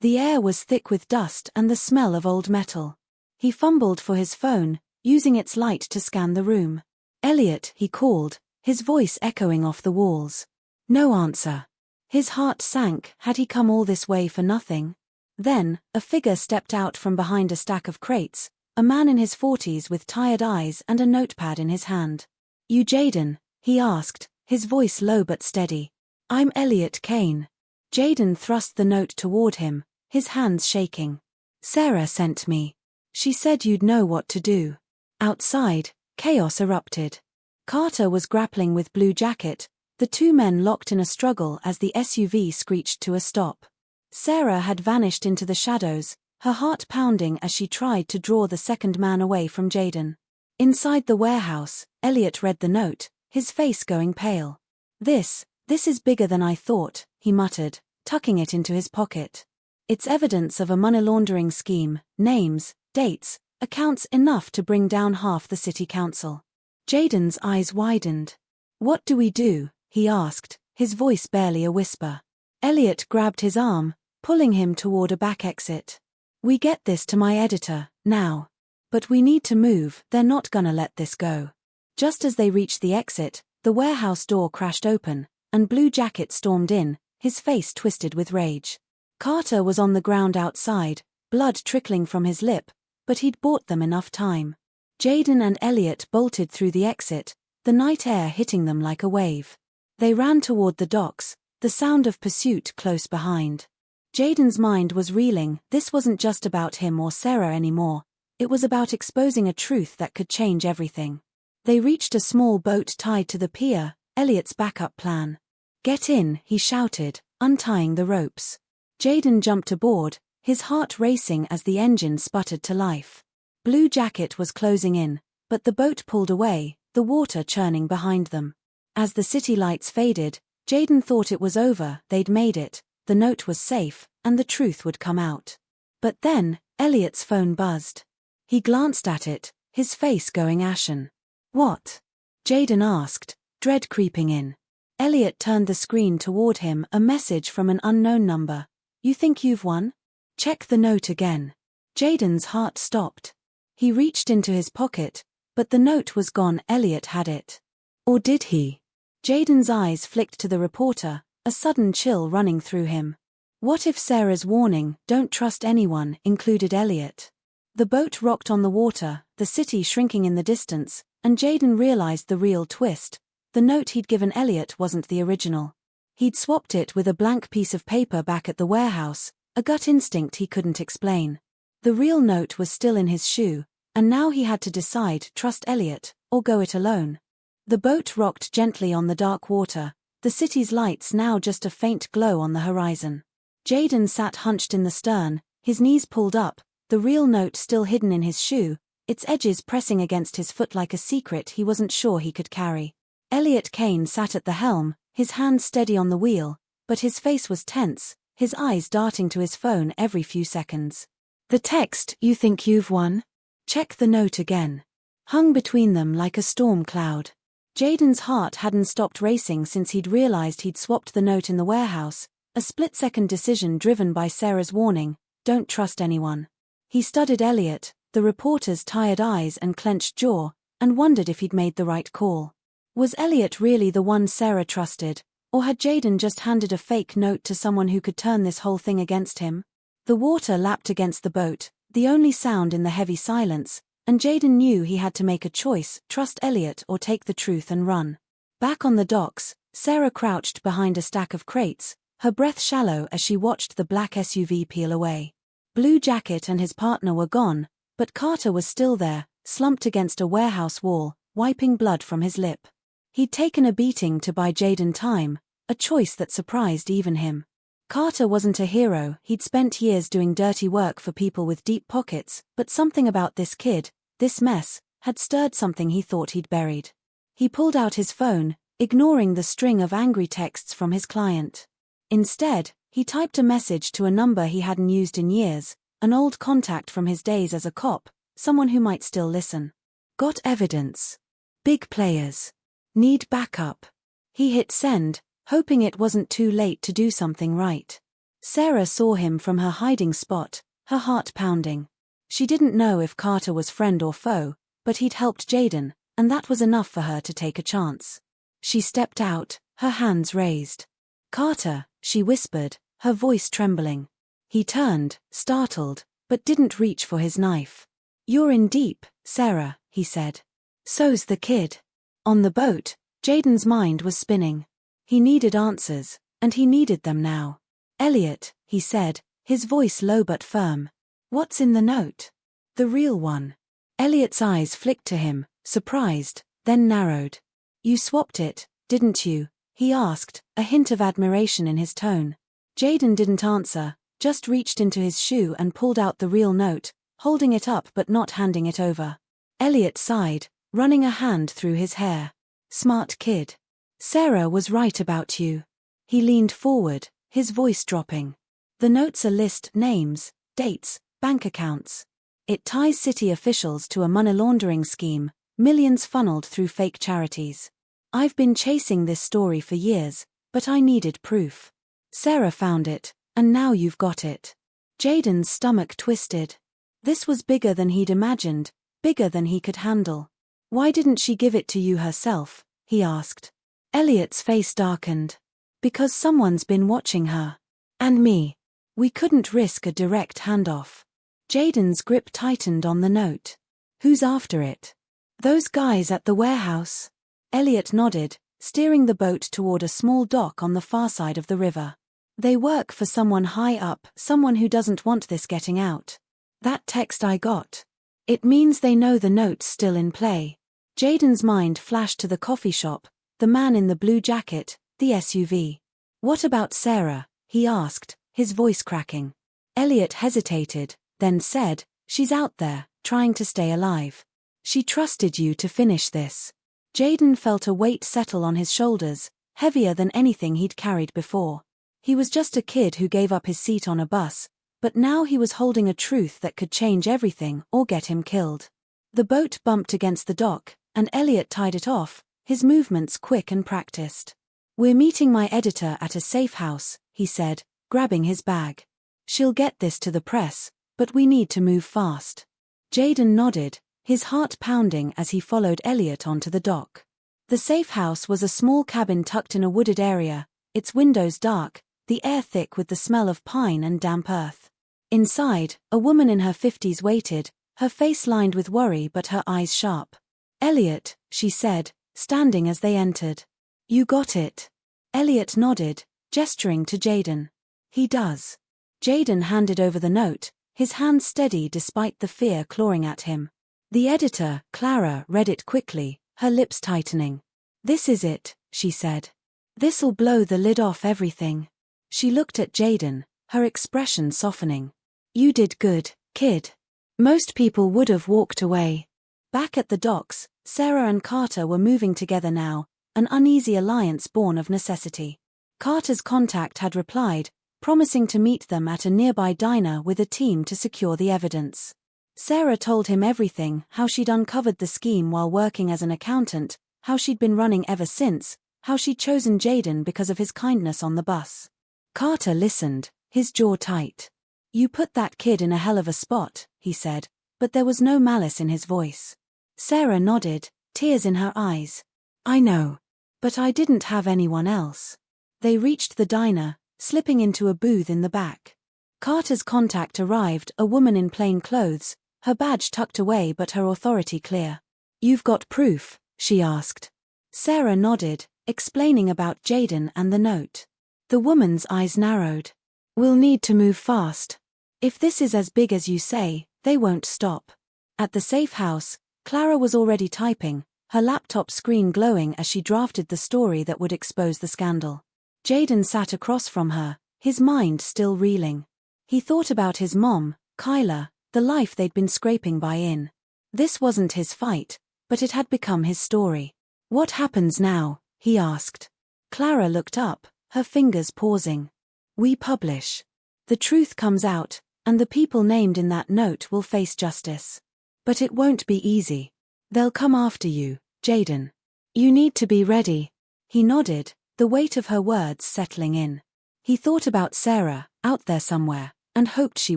The air was thick with dust and the smell of old metal. He fumbled for his phone, using its light to scan the room. "Elliot," he called, his voice echoing off the walls. No answer. His heart sank. Had he come all this way for nothing? Then, a figure stepped out from behind a stack of crates, a man in his 40s with tired eyes and a notepad in his hand. You Jaden? He asked, his voice low but steady. I'm Elliot Kane. Jaden thrust the note toward him, his hands shaking. Sarah sent me. She said you'd know what to do. Outside, chaos erupted. Carter was grappling with Blue Jacket, the two men locked in a struggle as the SUV screeched to a stop. Sarah had vanished into the shadows, her heart pounding as she tried to draw the second man away from Jaden. Inside the warehouse, Elliot read the note, his face going pale. This is bigger than I thought, he muttered, tucking it into his pocket. It's evidence of a money laundering scheme, names, dates, accounts enough to bring down half the city council. Jaden's eyes widened. What do we do? He asked, his voice barely a whisper. Elliot grabbed his arm, pulling him toward a back exit. We get this to my editor, now. But we need to move, they're not gonna let this go. Just as they reached the exit, the warehouse door crashed open, and Blue Jacket stormed in, his face twisted with rage. Carter was on the ground outside, blood trickling from his lip, but he'd bought them enough time. Jaden and Elliot bolted through the exit, the night air hitting them like a wave. They ran toward the docks, the sound of pursuit close behind. Jaden's mind was reeling. This wasn't just about him or Sarah anymore. It was about exposing a truth that could change everything. They reached a small boat tied to the pier, Elliot's backup plan. Get in, he shouted, untying the ropes. Jaden jumped aboard, his heart racing as the engine sputtered to life. Blue Jacket was closing in, but the boat pulled away, the water churning behind them. As the city lights faded, Jaden thought it was over, they'd made it, the note was safe, and the truth would come out. But then, Elliot's phone buzzed. He glanced at it, his face going ashen. What? Jaden asked, dread creeping in. Elliot turned the screen toward him, a message from an unknown number. You think you've won? Check the note again. Jaden's heart stopped. He reached into his pocket, but the note was gone. Elliot had it. Or did he? Jaden's eyes flicked to the reporter, a sudden chill running through him. What if Sarah's warning, don't trust anyone, included Elliot? The boat rocked on the water, the city shrinking in the distance, and Jaden realized the real twist. The note he'd given Elliot wasn't the original. He'd swapped it with a blank piece of paper back at the warehouse, a gut instinct he couldn't explain. The real note was still in his shoe, and now he had to decide, trust Elliot, or go it alone. The boat rocked gently on the dark water, the city's lights now just a faint glow on the horizon. Jaden sat hunched in the stern, his knees pulled up, the real note still hidden in his shoe, its edges pressing against his foot like a secret he wasn't sure he could carry. Elliot Kane sat at the helm, his hand steady on the wheel, but his face was tense, his eyes darting to his phone every few seconds. The text, you think you've won? Check the note again. Hung between them like a storm cloud. Jaden's heart hadn't stopped racing since he'd realized he'd swapped the note in the warehouse, a split-second decision driven by Sarah's warning, don't trust anyone. He studied Elliot, the reporter's tired eyes and clenched jaw, and wondered if he'd made the right call. Was Elliot really the one Sarah trusted, or had Jaden just handed a fake note to someone who could turn this whole thing against him? The water lapped against the boat, the only sound in the heavy silence, and Jaden knew he had to make a choice, trust Elliot or take the truth and run. Back on the docks, Sarah crouched behind a stack of crates, her breath shallow as she watched the black SUV peel away. Blue Jacket and his partner were gone, but Carter was still there, slumped against a warehouse wall, wiping blood from his lip. He'd taken a beating to buy Jaden time, a choice that surprised even him. Carter wasn't a hero, he'd spent years doing dirty work for people with deep pockets, but something about this kid, this mess, had stirred something he thought he'd buried. He pulled out his phone, ignoring the string of angry texts from his client. Instead, he typed a message to a number he hadn't used in years, an old contact from his days as a cop, someone who might still listen. Got evidence. Big players. Need backup. He hit send, hoping it wasn't too late to do something right. Sarah saw him from her hiding spot, her heart pounding. She didn't know if Carter was friend or foe, but he'd helped Jaden, and that was enough for her to take a chance. She stepped out, her hands raised. Carter, she whispered, her voice trembling. He turned, startled, but didn't reach for his knife. You're in deep, Sarah, he said. So's the kid. On the boat, Jaden's mind was spinning. He needed answers, and he needed them now. Elliot, he said, his voice low but firm. What's in the note? The real one. Elliot's eyes flicked to him, surprised, then narrowed. You swapped it, didn't you? He asked, a hint of admiration in his tone. Jaden didn't answer, just reached into his shoe and pulled out the real note, holding it up but not handing it over. Elliot sighed, running a hand through his hair. Smart kid. Sarah was right about you. He leaned forward, his voice dropping. The notes list names, dates, bank accounts. It ties city officials to a money laundering scheme, millions funneled through fake charities. I've been chasing this story for years, but I needed proof. Sarah found it, and now you've got it. Jaden's stomach twisted. This was bigger than he'd imagined, bigger than he could handle. Why didn't she give it to you herself? He asked. Elliot's face darkened. Because someone's been watching her. And me. We couldn't risk a direct handoff. Jaden's grip tightened on the note. Who's after it? Those guys at the warehouse. Elliot nodded, steering the boat toward a small dock on the far side of the river. They work for someone high up, someone who doesn't want this getting out. That text I got. It means they know the note's still in play. Jaden's mind flashed to the coffee shop, the man in the blue jacket, the SUV. What about Sarah? He asked, his voice cracking. Elliot hesitated, then said, she's out there, trying to stay alive. She trusted you to finish this. Jaden felt a weight settle on his shoulders, heavier than anything he'd carried before. He was just a kid who gave up his seat on a bus, but now he was holding a truth that could change everything or get him killed. The boat bumped against the dock, and Elliot tied it off, his movements quick and practiced. We're meeting my editor at a safe house, he said, grabbing his bag. She'll get this to the press, but we need to move fast. Jaden nodded, his heart pounding as he followed Elliot onto the dock. The safe house was a small cabin tucked in a wooded area, its windows dark, the air thick with the smell of pine and damp earth. Inside, a woman in her 50s waited, her face lined with worry but her eyes sharp. Elliot, she said, standing as they entered. You got it. Elliot nodded, gesturing to Jaden. He does. Jaden handed over the note, his hand steady despite the fear clawing at him. The editor, Clara, read it quickly, her lips tightening. This is it, she said. This'll blow the lid off everything. She looked at Jaden, her expression softening. You did good, kid. Most people would have walked away. Back at the docks, Sarah and Carter were moving together now, an uneasy alliance born of necessity. Carter's contact had replied, promising to meet them at a nearby diner with a team to secure the evidence. Sarah told him everything, how she'd uncovered the scheme while working as an accountant, how she'd been running ever since, how she'd chosen Jaden because of his kindness on the bus. Carter listened, his jaw tight. You put that kid in a hell of a spot, he said, but there was no malice in his voice. Sarah nodded, tears in her eyes. I know. But I didn't have anyone else. They reached the diner, slipping into a booth in the back. Carter's contact arrived, a woman in plain clothes, her badge tucked away but her authority clear. You've got proof? She asked. Sarah nodded, explaining about Jaden and the note. The woman's eyes narrowed. We'll need to move fast. If this is as big as you say, they won't stop. At the safe house, Clara was already typing, her laptop screen glowing as she drafted the story that would expose the scandal. Jaden sat across from her, his mind still reeling. He thought about his mom, Kyla, the life they'd been scraping by in. This wasn't his fight, but it had become his story. What happens now? He asked. Clara looked up, her fingers pausing. We publish. The truth comes out, and the people named in that note will face justice. But it won't be easy. They'll come after you, Jaden. You need to be ready. He nodded, the weight of her words settling in. He thought about Sarah, out there somewhere, and hoped she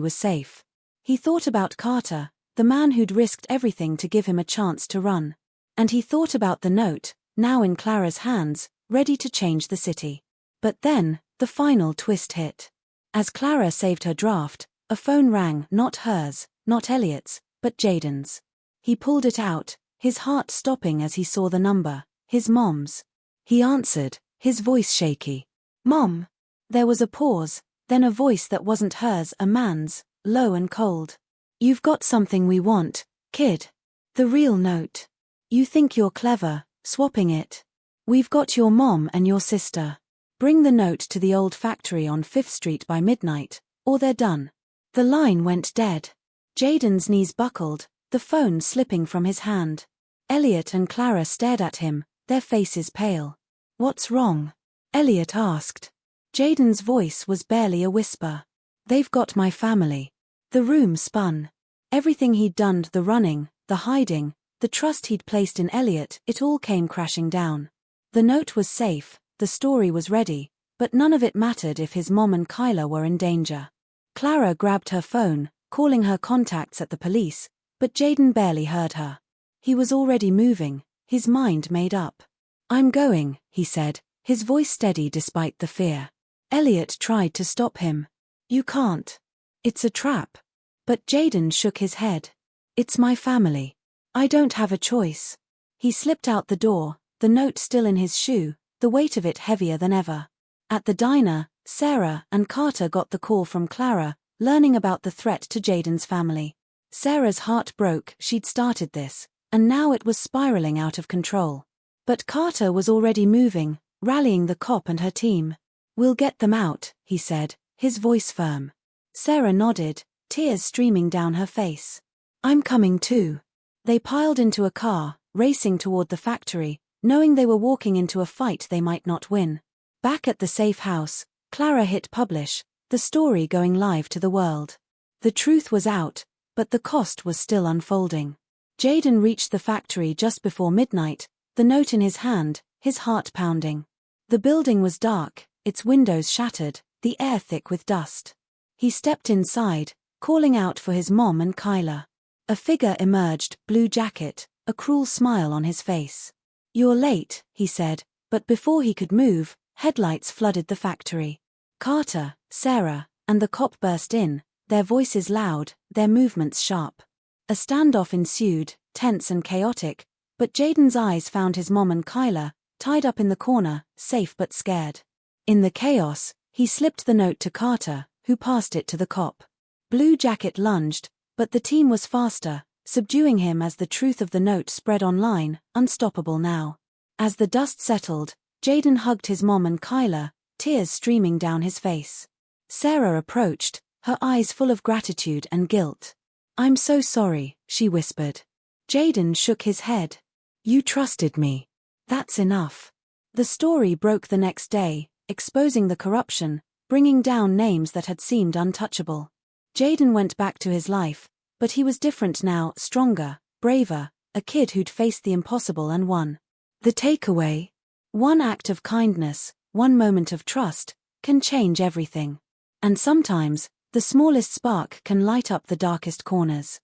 was safe. He thought about Carter, the man who'd risked everything to give him a chance to run. And he thought about the note, now in Clara's hands, ready to change the city. But then, the final twist hit. As Clara saved her draft, a phone rang, not hers, not Elliot's, but Jaden's. He pulled it out, his heart stopping as he saw the number, His mom's. He answered, his voice shaky. Mom. There was a pause, then a voice that wasn't hers, a man's, low and cold. You've got something we want, kid. The real note. You think you're clever, swapping it. We've got your mom and your sister. Bring the note to the old factory on 5th Street by midnight, or they're done. The line went dead. Jaden's knees buckled, the phone slipping from his hand. Elliot and Clara stared at him, their faces pale. What's wrong? Elliot asked. Jaden's voice was barely a whisper. They've got my family. The room spun. Everything he'd done, the running, the hiding, the trust he'd placed in Elliot, it all came crashing down. The note was safe, the story was ready, but none of it mattered if his mom and Kyla were in danger. Clara grabbed her phone, calling her contacts at the police, but Jaden barely heard her. He was already moving, his mind made up. I'm going, he said, his voice steady despite the fear. Elliot tried to stop him. You can't. It's a trap. But Jaden shook his head. It's my family. I don't have a choice. He slipped out the door, the note still in his shoe, the weight of it heavier than ever. At the diner, Sarah and Carter got the call from Clara, learning about the threat to Jaden's family. Sarah's heart broke, she'd started this, and now it was spiraling out of control. But Carter was already moving, rallying the cop and her team. We'll get them out, he said, his voice firm. Sarah nodded, tears streaming down her face. I'm coming too. They piled into a car, racing toward the factory, knowing they were walking into a fight they might not win. Back at the safe house, Clara hit publish, the story going live to the world. The truth was out, but the cost was still unfolding. Jaden reached the factory just before midnight, the note in his hand, his heart pounding. The building was dark, its windows shattered, the air thick with dust. He stepped inside, calling out for his mom and Kyla. A figure emerged, blue jacket, a cruel smile on his face. You're late, he said, but before he could move, headlights flooded the factory. Carter, Sarah, and the cop burst in, their voices loud, their movements sharp. A standoff ensued, tense and chaotic, but Jaden's eyes found his mom and Kyla, tied up in the corner, safe but scared. In the chaos, he slipped the note to Carter, who passed it to the cop. Blue Jacket lunged, but the team was faster, subduing him as the truth of the note spread online, unstoppable now. As the dust settled, Jaden hugged his mom and Kyla, tears streaming down his face. Sarah approached, her eyes full of gratitude and guilt. I'm so sorry, she whispered. Jaden shook his head. You trusted me. That's enough. The story broke the next day, exposing the corruption, bringing down names that had seemed untouchable. Jaden went back to his life, but he was different now, stronger, braver, a kid who'd faced the impossible and won. The takeaway? One act of kindness, one moment of trust, can change everything. And sometimes, the smallest spark can light up the darkest corners.